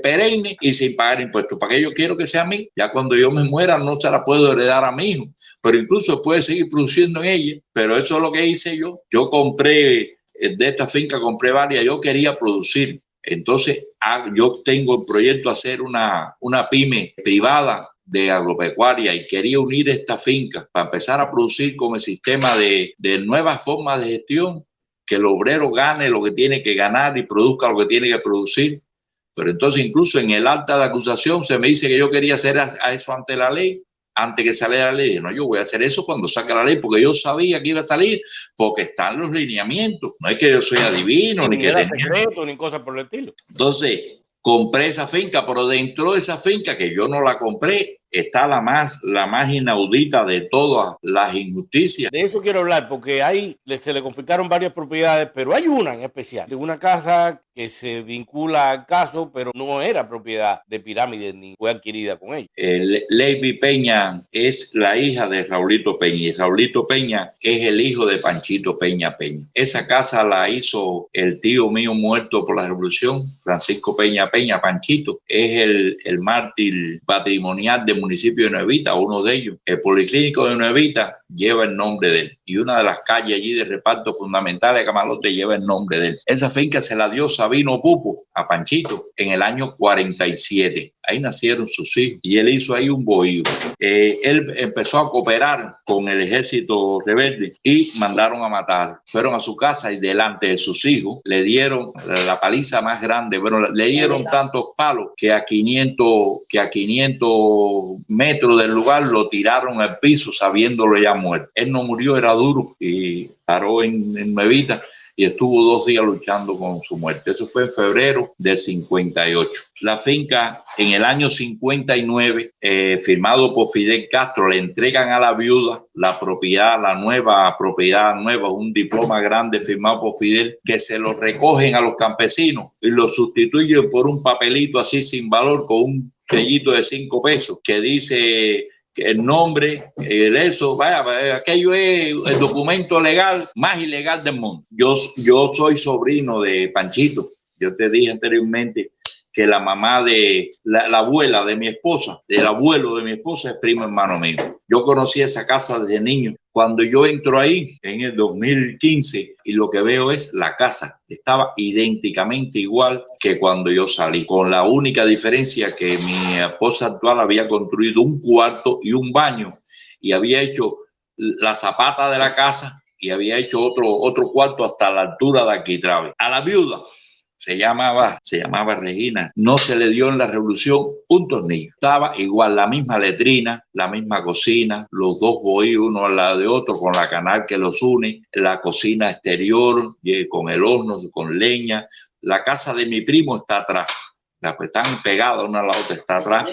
perenne y sin pagar impuestos. ¿Para qué yo quiero que sea a mí? Ya cuando yo me muera no se la puedo heredar a mi hijo, pero incluso puede seguir produciendo en ella. Pero eso es lo que hice yo. Yo compré de esta finca, compré varias, yo quería producir. Entonces yo tengo el proyecto de hacer una pyme privada de agropecuaria y quería unir esta finca para empezar a producir con el sistema de nuevas formas de gestión, que el obrero gane lo que tiene que ganar y produzca lo que tiene que producir. Pero entonces incluso en el acta de acusación se me dice que yo quería hacer a eso ante la ley, antes que saliera la ley. No, yo voy a hacer eso cuando saque la ley, porque yo sabía que iba a salir, porque están los lineamientos. No es que yo soy adivino, ni que era secreto, ni cosas por el estilo. Entonces, compré esa finca, pero dentro de esa finca, que yo no la compré, está la más inaudita de todas las injusticias. De eso quiero hablar, porque ahí se le confiscaron varias propiedades, pero hay una en especial, de una casa que se vincula al caso, pero no era propiedad de Pirámides ni fue adquirida con ella. Leyvi Peña es la hija de Raulito Peña y Raulito Peña es el hijo de Panchito Peña Peña. Esa casa la hizo el tío mío muerto por la revolución, Francisco Peña Peña. Panchito es el mártir patrimonial del municipio de Nuevita, uno de ellos. El policlínico de Nuevita lleva el nombre de él y una de las calles allí de reparto fundamental de Camalote lleva el nombre de él. Esa finca se la dio Sabino Pupo a Panchito en el año 47. Ahí nacieron sus hijos y él hizo ahí un bohío. Él empezó a cooperar con el ejército rebelde y mandaron a matar. Fueron a su casa y delante de sus hijos le dieron la paliza más grande. Bueno, le dieron tantos palos que a 500 metros del lugar lo tiraron al piso sabiéndolo ya muerto. Él no murió, era duro y paró en Nuevita y estuvo 2 días luchando con su muerte. Eso fue en febrero del 58. La finca en el año 59, firmado por Fidel Castro, le entregan a la viuda la propiedad, la nueva propiedad, un diploma grande firmado por Fidel, que se lo recogen a los campesinos y lo sustituyen por un papelito así sin valor con un sellito de 5 pesos que dice el nombre, aquello es el documento legal más ilegal del mundo. Yo soy sobrino de Panchito. Yo te dije anteriormente que la mamá de la abuela de mi esposa, el abuelo de mi esposa es primo hermano mío. Yo conocí esa casa desde niño. Cuando yo entro ahí en el 2015 y lo que veo es la casa estaba idénticamente igual que cuando yo salí, con la única diferencia que mi esposa actual había construido un cuarto y un baño y había hecho la zapata de la casa y había hecho otro cuarto hasta la altura de arquitrabe. A la viuda se llamaba Regina, no se le dio en la revolución un tornillo. Estaba igual, la misma letrina, la misma cocina, los 2 bohíos uno al lado de otro con la canal que los une, la cocina exterior con el horno, con leña. La casa de mi primo está atrás. Las que están pegadas una a la otra está atrás.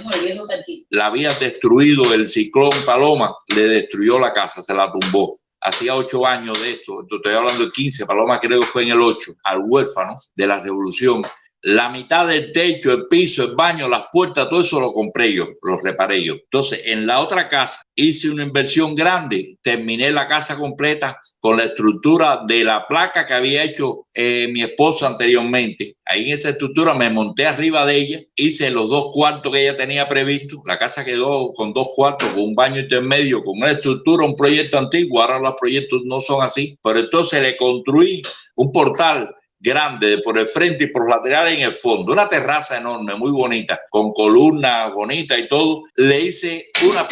La había destruido el ciclón Paloma, le destruyó la casa, se la tumbó. Hacía 8 años de esto, estoy hablando de 15, Paloma creo que fue en el 8, al huérfano de la revolución. La mitad del techo, el piso, el baño, las puertas, todo eso lo compré yo, lo reparé yo. Entonces, en la otra casa hice una inversión grande, terminé la casa completa con la estructura de la placa que había hecho mi esposa anteriormente. Ahí en esa estructura me monté arriba de ella, hice los 2 cuartos que ella tenía previsto. La casa quedó con 2 cuartos, con un baño intermedio, con una estructura, un proyecto antiguo. Ahora los proyectos no son así, pero entonces le construí un portal grande por el frente y por los laterales en el fondo, una terraza enorme, muy bonita, con columnas bonitas y todo. Le hice una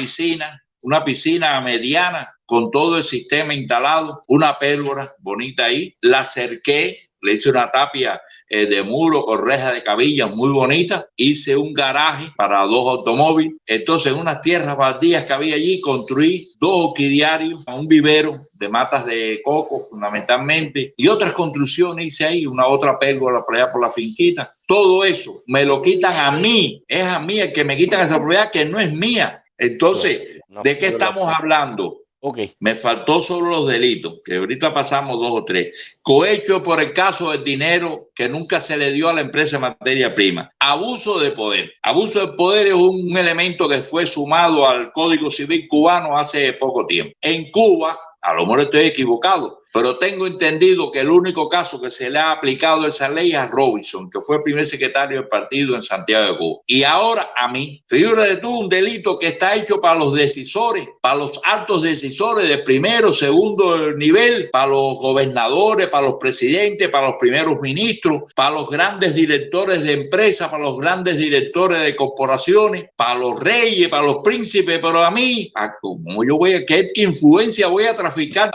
piscina mediana con todo el sistema instalado, una pérgola bonita ahí, la cerqué, le hice una tapia de muro con reja de cabillas muy bonita, hice un garaje para 2 automóviles. Entonces, en unas tierras baldías que había allí, construí 2 orquidiarios, un vivero de matas de coco fundamentalmente, y otras construcciones hice ahí, una otra pérgola por allá por la finquita. Todo eso me lo quitan a mí, es a mí el que me quitan esa propiedad que no es mía. Entonces, ¿de qué estamos hablando? Okay. Me faltó solo los delitos, que ahorita pasamos 2 o 3. Cohecho por el caso del dinero que nunca se le dio a la empresa de materia prima. Abuso de poder. Abuso de poder es un elemento que fue sumado al Código Civil cubano hace poco tiempo. En Cuba, a lo mejor estoy equivocado, pero tengo entendido que el único caso que se le ha aplicado esa ley es a Robinson, que fue el primer secretario del partido en Santiago de Cuba. Y ahora a mí, figúrate tú, un delito que está hecho para los decisores, para los altos decisores de primero, segundo nivel, para los gobernadores, para los presidentes, para los primeros ministros, para los grandes directores de empresas, para los grandes directores de corporaciones, para los reyes, para los príncipes. Pero a mí, ¿cómo yo voy a, qué influencia voy a traficar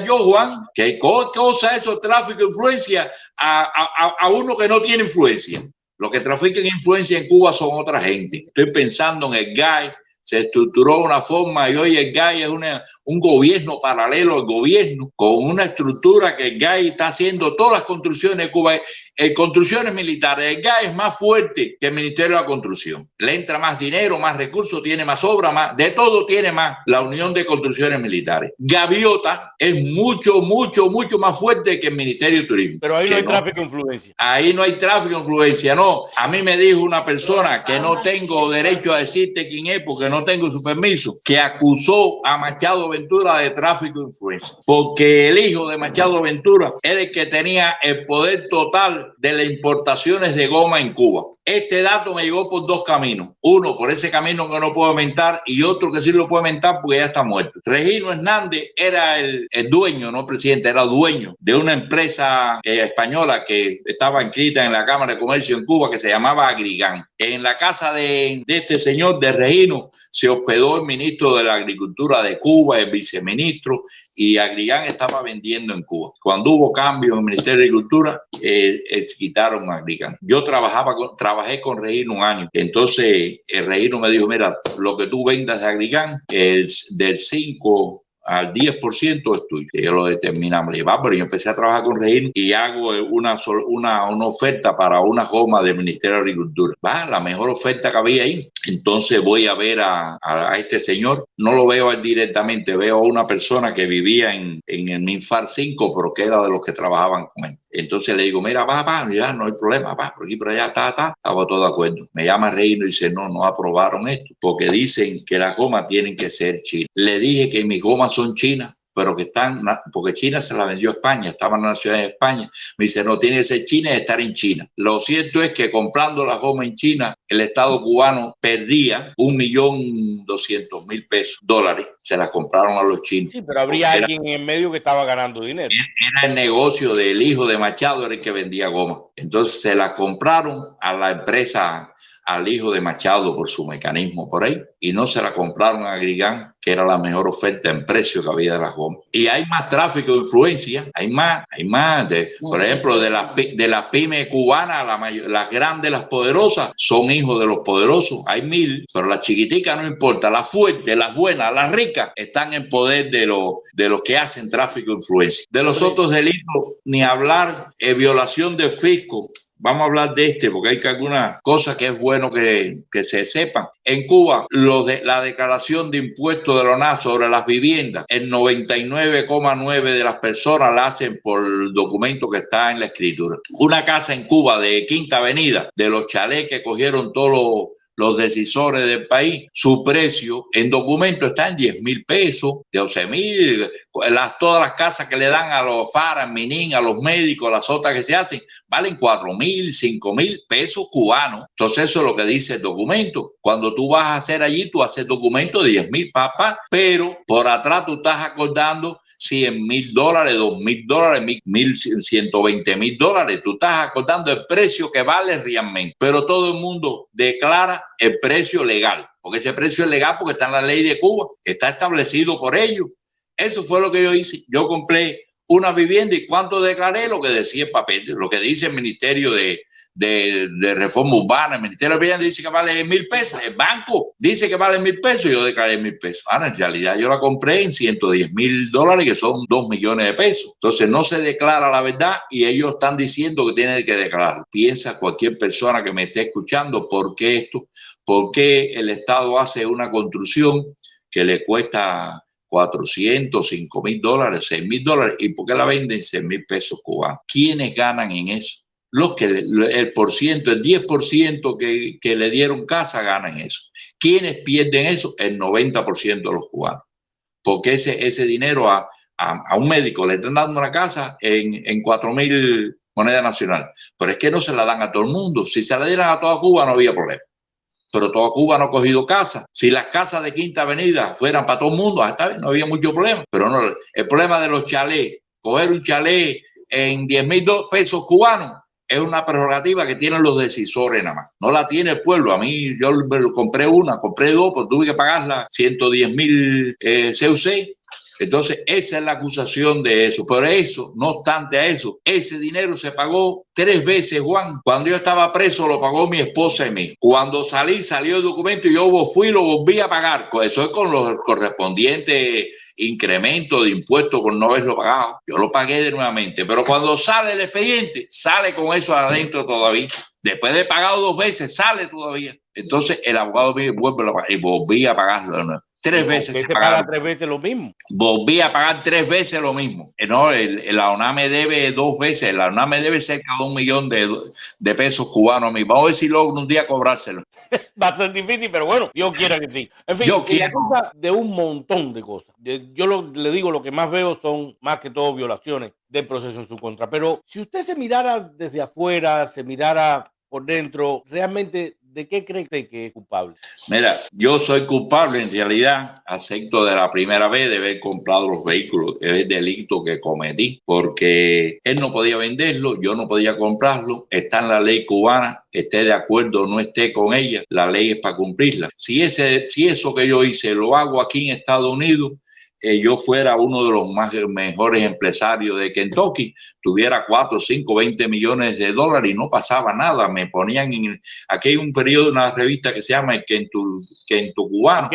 yo, Juan? ¿Qué cosa es eso, tráfico de influencia a uno que no tiene influencia? Los que trafican influencia en Cuba son otra gente. Estoy pensando en el GAE. Se estructuró de una forma y hoy el GAE es un gobierno paralelo al gobierno, con una estructura que el GAE está haciendo todas las construcciones de Cuba. Construcciones militares, el GAE es más fuerte que el Ministerio de la Construcción. Le entra más dinero, más recursos, tiene más obra, más, de todo tiene más la Unión de Construcciones Militares. Gaviota es mucho más fuerte que el Ministerio de Turismo. Pero ahí no hay tráfico de influencia. Ahí no hay tráfico de influencia, no. A mí me dijo una persona que no tengo derecho a decirte quién es porque no tengo su permiso, que acusó a Machado Ventura de tráfico de influencia, porque el hijo de Machado Ventura era el que tenía el poder total de las importaciones de goma en Cuba. Este dato me llegó por 2 caminos. Uno, por ese camino que no puedo mentar, y otro que sí lo puedo mentar porque ya está muerto. Regino Hernández era el dueño, no presidente, era dueño de una empresa española que estaba inscrita en la Cámara de Comercio en Cuba que se llamaba Agrigán. En la casa de este señor de Regino se hospedó el ministro de la Agricultura de Cuba, el viceministro, y Agrigán estaba vendiendo en Cuba. Cuando hubo cambio en el Ministerio de Agricultura, quitaron a Agrigán. Yo trabajé con Regino un año. Entonces, el Regino me dijo, mira, lo que tú vendas de Agrigán, del 5 al 10% es tuyo. Yo lo determinamos. Pero yo empecé a trabajar con Regino y hago una oferta para una goma del Ministerio de Agricultura. La mejor oferta que había ahí. Entonces voy a ver a este señor. No lo veo a él directamente, veo a una persona que vivía en el Minfar 5, pero que era de los que trabajaban con él. Entonces le digo, mira, ya no hay problema, por aquí, por allá, estaba todo de acuerdo. Me llama Reino y dice, no aprobaron esto, porque dicen que las gomas tienen que ser chinas. Le dije que mis gomas son chinas, pero que están, porque China se la vendió a España, estaban en la ciudad de España. Me dice, no tiene que ser China y estar en China. Lo cierto es que comprando las gomas en China, el Estado cubano perdía $1.200.000 dólares. Se las compraron a los chinos. Sí, pero habría alguien en el medio que estaba ganando dinero. Era el negocio del hijo de Machado, era el que vendía goma. Entonces se la compraron a la empresa, al hijo de Machado por su mecanismo por ahí, y no se la compraron a Agrigán, que era la mejor oferta en precio que había de las gomas. Y hay más tráfico de influencia, hay más por ejemplo, de las pymes cubanas, las grandes, las poderosas, son hijos de los poderosos. Hay 1000, pero las chiquiticas no importa, las fuertes, las buenas, las ricas, están en poder de los que hacen tráfico de influencia. De los otros delitos, ni hablar, violación del fisco, vamos a hablar de porque hay que algunas cosas que es bueno que se sepan. En Cuba, la declaración de impuestos de la ONAS sobre las viviendas, el 99,9% de las personas la hacen por el documento que está en la escritura. Una casa en Cuba de Quinta Avenida, de los chalés que cogieron todos los decisores del país, su precio en documento está en 10,000 pesos, 12,000, todas las casas que le dan a los FARA, Minin, a los médicos, las otras que se hacen, valen 4,000, 5,000 pesos cubanos. Entonces eso es lo que dice el documento. Cuando tú vas a hacer allí, tú haces documento de 10,000 papas, pero por atrás tú estás acordando $100,000, $2,000, $120,000. Tú estás acordando el precio que vale realmente, pero todo el mundo declara el precio legal, porque ese precio es legal porque está en la ley de Cuba, está establecido por ellos. Eso fue lo que yo hice. Yo compré una vivienda y ¿cuánto declaré? Lo que decía el papel, lo que dice el Ministerio de Reforma Urbana. El Ministerio de Vivienda dice que vale 1,000 pesos. El banco dice que vale 1,000 pesos y yo declaré 1,000 pesos. Ahora, en realidad yo la compré en $110,000, que son 2 millones de pesos. Entonces no se declara la verdad y ellos están diciendo que tienen que declarar. Piensa cualquier persona que me esté escuchando, ¿por qué esto? ¿Por qué el Estado hace una construcción que le cuesta $400, $5,000, $6,000 y por qué la venden 6,000 pesos cubanos? ¿Quiénes ganan en eso? El 10% que le dieron casa ganan eso. ¿Quiénes pierden eso? El 90% de los cubanos. Porque ese dinero a un médico le están dando una casa en 4,000 moneda nacional. Pero es que no se la dan a todo el mundo. Si se la dieran a toda Cuba no había problema. Pero toda Cuba no ha cogido casa. Si las casas de Quinta Avenida fueran para todo el mundo, hasta bien, no había mucho problema. Pero no, el problema de los chalés, coger un chalet en 10,000 pesos cubanos, es una prerrogativa que tienen los decisores nada más. No la tiene el pueblo. A mí, yo compré compré dos, pues tuve que pagarla 110,000 CUC. Entonces, esa es la acusación de eso. Pero eso, no obstante a eso, ese dinero se pagó 3 veces, Juan. Cuando yo estaba preso, lo pagó mi esposa y mí. Cuando salió el documento y yo fui y lo volví a pagar. Eso es con los correspondientes incrementos de impuestos por no haberlo pagado. Yo lo pagué de nuevamente. Pero cuando sale el expediente, sale con eso adentro todavía. Después de pagado 2 veces, sale todavía. Entonces, el abogado vuelve a pagar y volví a pagarlo de nuevo. 3 veces se paga 3 veces lo mismo. Volví a pagar 3 veces lo mismo. No, la ONA me debe 2 veces. La ONA me debe cerca de 1 millón de pesos cubanos a mí. Vamos a ver si logro un día cobrárselo. Va a ser difícil, pero bueno, Dios quiera que sí. En fin, la cosa de un montón de cosas. Yo le digo, lo que más veo son más que todo violaciones del proceso en su contra. Pero si usted se mirara desde afuera, se mirara por dentro, realmente, ¿de qué cree que es culpable? Mira, yo soy culpable en realidad, acepto de la primera vez de haber comprado los vehículos, es el delito que cometí, porque él no podía venderlo, yo no podía comprarlo, está en la ley cubana, esté de acuerdo o no esté con ella, la ley es para cumplirla. Si eso que yo hice lo hago aquí en Estados Unidos, yo fuera uno de los mejores empresarios de Kentucky, tuviera 4, 5, 20 millones de dólares y no pasaba nada. Me ponían aquí hay un periodo, una revista que se llama el Kentucubano.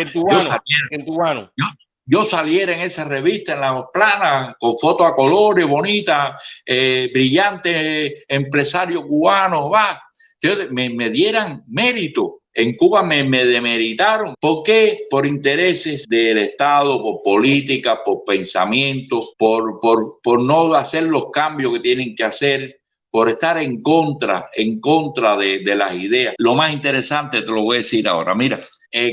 Yo saliera en esa revista, en las planas, con fotos a colores, bonitas, brillantes, empresarios cubanos, me dieran mérito. En Cuba me demeritaron. ¿Por qué? Por intereses del Estado, por política, por pensamientos, por no hacer los cambios que tienen que hacer, por estar en contra de las ideas. Lo más interesante te lo voy a decir ahora. Mira,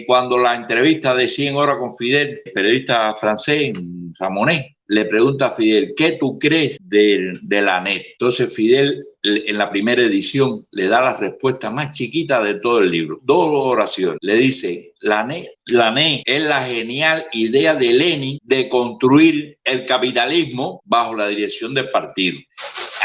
cuando la entrevista de 100 horas con Fidel, el periodista francés, Ramonet, le pregunta a Fidel, ¿qué tú crees de la NET? Entonces Fidel, en la primera edición, le da la respuesta más chiquita de todo el libro. 2 oraciones. Le dice, la NET es la genial idea de Lenin de construir el capitalismo bajo la dirección del partido.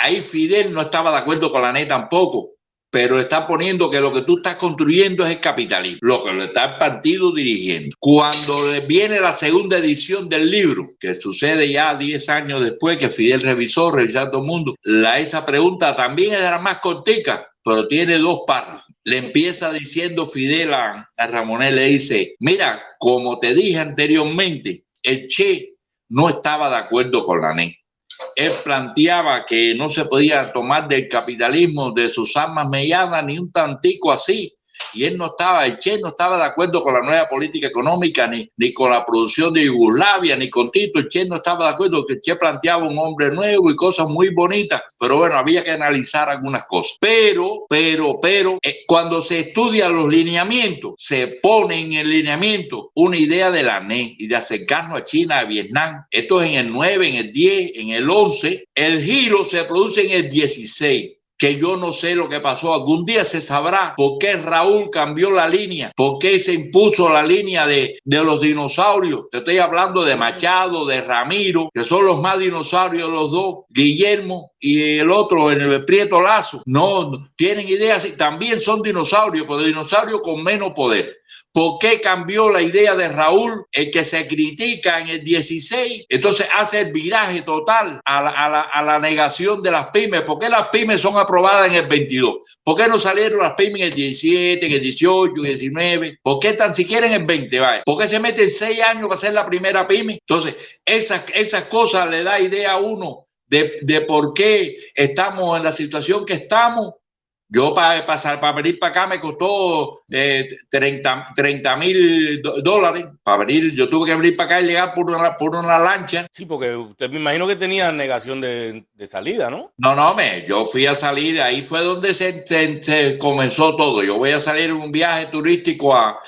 Ahí Fidel no estaba de acuerdo con la NET tampoco, pero está poniendo que lo que tú estás construyendo es el capitalismo, lo que lo está el partido dirigiendo. Cuando viene la segunda edición del libro, que sucede ya 10 años después que Fidel revisó todo el mundo, esa pregunta también es de la más cortica, pero tiene 2 párrafos. Le empieza diciendo Fidel a Ramonet, le dice, mira, como te dije anteriormente, el Che no estaba de acuerdo con la NET. él planteaba que no se podía tomar del capitalismo de sus armas medianas ni un tantico así. Y él no estaba, el Che no estaba de acuerdo con la nueva política económica, ni con la producción de Yugoslavia, ni con Tito. El Che no estaba de acuerdo, que el Che planteaba un hombre nuevo y cosas muy bonitas. Pero bueno, había que analizar algunas cosas. Pero, cuando se estudian los lineamientos, se pone en el lineamiento una idea de la NE y de acercarnos a China, a Vietnam. Esto es en el 9, en el 10, en el 11. El giro se produce en el 16. Que yo no sé lo que pasó. Algún día se sabrá por qué Raúl cambió la línea, por qué se impuso la línea de los dinosaurios. Te estoy hablando de Machado, de Ramiro, que son los más dinosaurios los dos, Guillermo y el otro, en el Prieto Lazo. No tienen ideas, también son dinosaurios, pero dinosaurios con menos poder. ¿Por qué cambió la idea de Raúl, el que se critica en el 16? Entonces hace el viraje total a la negación de las pymes. ¿Por qué las pymes son aprobadas en el 22? ¿Por qué no salieron las pymes en el 17, en el 18, en el 19? ¿Por qué tan siquiera en el 20? Vaya? ¿Por qué se meten 6 años para ser la primera pyme? Entonces, esas cosas le da idea a uno de por qué estamos en la situación que estamos. Yo para venir para acá me costó $30,000. Para venir, yo tuve que venir para acá y llegar por una lancha. Sí, porque usted me imagino que tenía negación de salida, ¿no? No, yo fui a salir, ahí fue donde se comenzó todo. Yo voy a salir en un viaje turístico a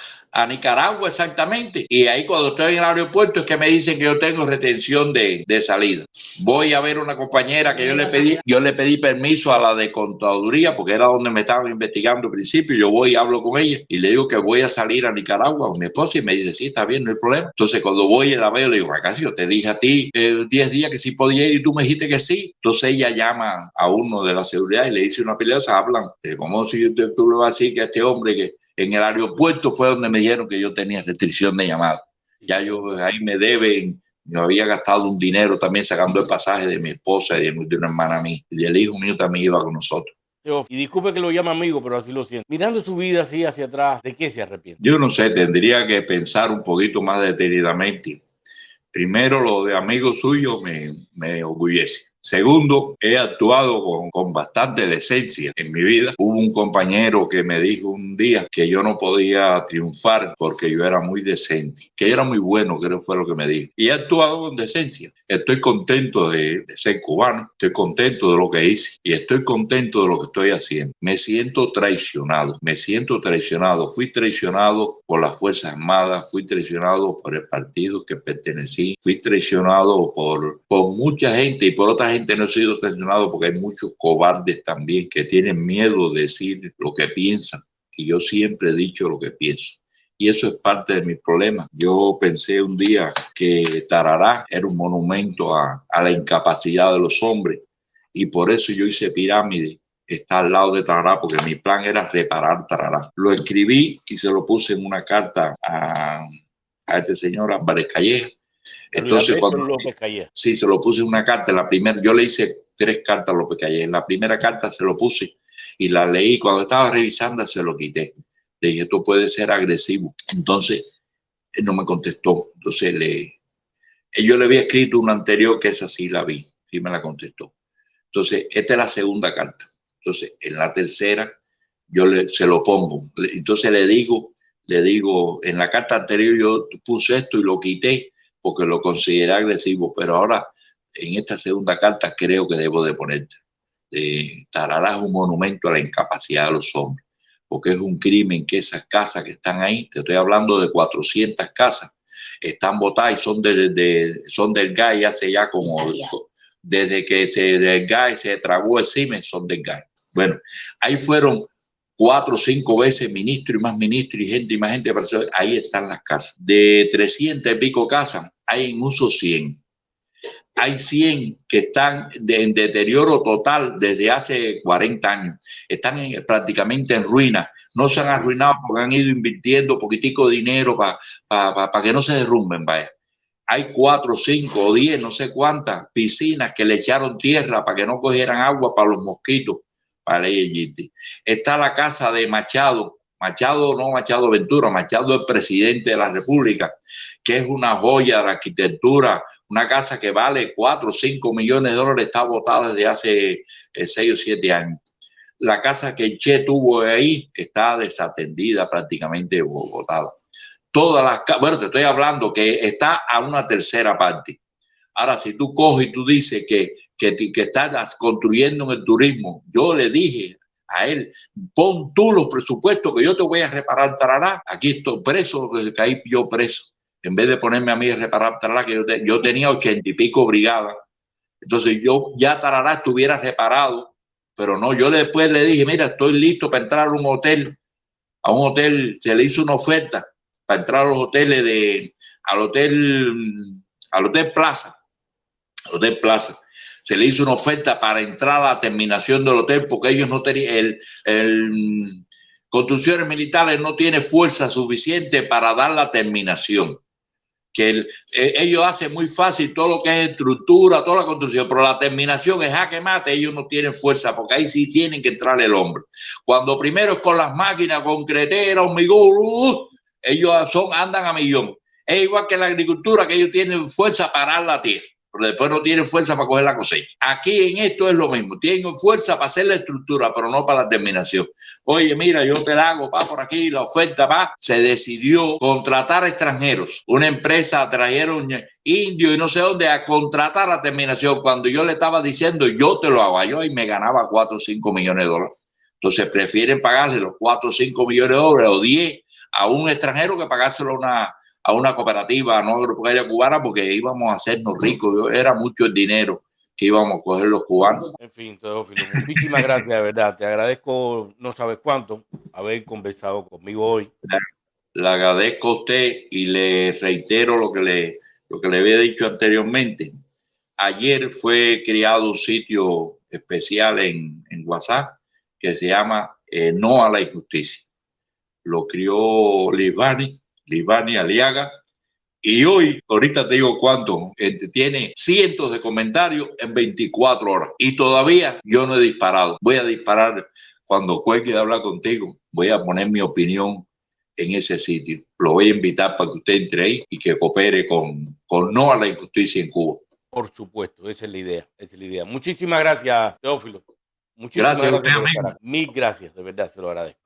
Nicaragua, exactamente. Y ahí cuando estoy en el aeropuerto es que me dicen que yo tengo retención de salida. Voy a ver una compañera que yo le pedí permiso a la de contaduría porque era donde me estaban investigando al principio. Yo voy y hablo con ella y le digo que voy a salir a Nicaragua con mi esposa y me dice, sí, está bien, no hay problema. Entonces cuando voy y la veo, le digo, acá yo te dije a ti 10 días que sí podía ir y tú me dijiste que sí. Entonces ella llama a uno de la seguridad y le dice una pelea, se hablan. Como si tú le vas a decir que a este hombre que en el aeropuerto fue donde me dijeron que yo tenía restricción de llamada. Ya ahí me deben, yo había gastado un dinero también sacando el pasaje de mi esposa y de una hermana mía. Y el hijo mío también iba con nosotros. Y disculpe que lo llame amigo, pero así lo siento. Mirando su vida así hacia atrás, ¿de qué se arrepiente? Yo no sé, tendría que pensar un poquito más detenidamente. Primero, lo de amigo suyo me orgullece. Segundo, he actuado con bastante decencia en mi vida. Hubo un compañero que me dijo un día que yo no podía triunfar porque yo era muy decente, que era muy bueno, creo que fue lo que me dijo. Y he actuado con decencia. Estoy contento de ser cubano, estoy contento de lo que hice y estoy contento de lo que estoy haciendo. Me siento traicionado. Fui traicionado por las Fuerzas Armadas, fui traicionado por el partido que pertenecí, fui traicionado por mucha gente y por otra gente no he sido traicionado porque hay muchos cobardes también que tienen miedo de decir lo que piensan y yo siempre he dicho lo que pienso y eso es parte de mis problemas. Yo pensé un día que Tarará era un monumento a la incapacidad de los hombres y por eso yo hice Pirámide, está al lado de Tarará porque mi plan era reparar Tarará. Lo escribí y se lo puse en una carta a este señor Álvarez Calleja. Entonces, sí, se lo puse en una carta. La primera, yo le hice 3 cartas a López Calleja. En la primera carta se lo puse y la leí. Cuando estaba revisando, se lo quité. Le dije, esto puede ser agresivo. Entonces, él no me contestó. Entonces, yo le había escrito una anterior que esa sí la vi. Sí me la contestó. Entonces, esta es la segunda carta. Entonces, en la tercera, se lo pongo. Entonces, le digo, en la carta anterior yo puse esto y lo quité porque lo consideré agresivo, pero ahora en esta segunda carta creo que debo de poner Tarará es un monumento a la incapacidad de los hombres, porque es un crimen que esas casas que están ahí, te estoy hablando de 400 casas, están botadas y son del GAE hace ya como, desde que del GAE se tragó el CIMEN, son del GAE. Bueno, ahí fueron 4 o 5 veces ministro y más ministro y gente, ahí están las casas. De 300 y pico casas, hay en uso 100. Hay 100 que están en deterioro total desde hace 40 años. Están prácticamente en ruinas. No se han arruinado porque han ido invirtiendo poquitico de dinero para que no se derrumben, vaya. Hay 4, 5 o 10, no sé cuántas piscinas que le echaron tierra para que no cogieran agua para los mosquitos. Está la casa de Machado Ventura, Machado el presidente de la República, que es una joya de la arquitectura Una casa que vale 4 o 5 millones de dólares está botada desde hace 6 o 7 años. La casa que el Che tuvo ahí está desatendida, prácticamente botada. Todas las, bueno, te estoy hablando que está a una tercera parte. Ahora, si tú coges y tú dices que estás construyendo en el turismo, yo le dije a él, pon tú los presupuestos que yo te voy a reparar, tarará. Aquí estoy preso, caí yo preso. En vez de ponerme a mí a reparar, tarará, que yo tenía 80 y pico brigadas. Entonces yo ya tarará estuviera reparado, pero no, yo después le dije, mira, estoy listo para entrar a un hotel. A un hotel se le hizo una oferta para entrar a los hoteles al hotel Plaza. Al Hotel Plaza. Se le hizo una oferta para entrar a la terminación del hotel porque ellos no tenían, Construcciones Militares no tiene fuerza suficiente para dar la terminación. Que ellos hacen muy fácil todo lo que es estructura, toda la construcción, pero la terminación es jaque mate, ellos no tienen fuerza porque ahí sí tienen que entrar el hombre. Cuando primero es con las máquinas, concreteras, hormigón, ellos andan a millón. Es igual que la agricultura, que ellos tienen fuerza para arar la tierra, pero después no tienen fuerza para coger la cosecha. Aquí en esto es lo mismo, tienen fuerza para hacer la estructura, pero no para la terminación. Oye, mira, yo te la hago, por aquí, la oferta, se decidió contratar extranjeros. Una empresa trajeron indios y no sé dónde a contratar la terminación. Cuando yo le estaba diciendo, yo te lo hago, yo y me ganaba 4 o 5 millones de dólares. Entonces prefieren pagarle los 4 o 5 millones de dólares o 10 a un extranjero que pagárselo a una cooperativa no agropecuaria cubana, porque íbamos a hacernos ricos. Era mucho el dinero que íbamos a coger los cubanos. En fin, Teófilo, muchísimas gracias, de verdad. Te agradezco, no sabes cuánto, haber conversado conmigo hoy. Le agradezco a usted y le reitero lo que le había dicho anteriormente. Ayer fue creado un sitio especial en WhatsApp que se llama No a la Injusticia. Lo crió Livani Aliaga, y hoy, ahorita te digo cuánto, tiene cientos de comentarios en 24 horas y todavía yo no he disparado. Voy a disparar cuando cuelgue de hablar contigo. Voy a poner mi opinión en ese sitio. Lo voy a invitar para que usted entre ahí y que coopere con No a la Injusticia en Cuba. Por supuesto, esa es la idea, esa es la idea. Muchísimas gracias, Teófilo. Muchísimas gracias por estar aquí. Mil gracias, de verdad, se lo agradezco.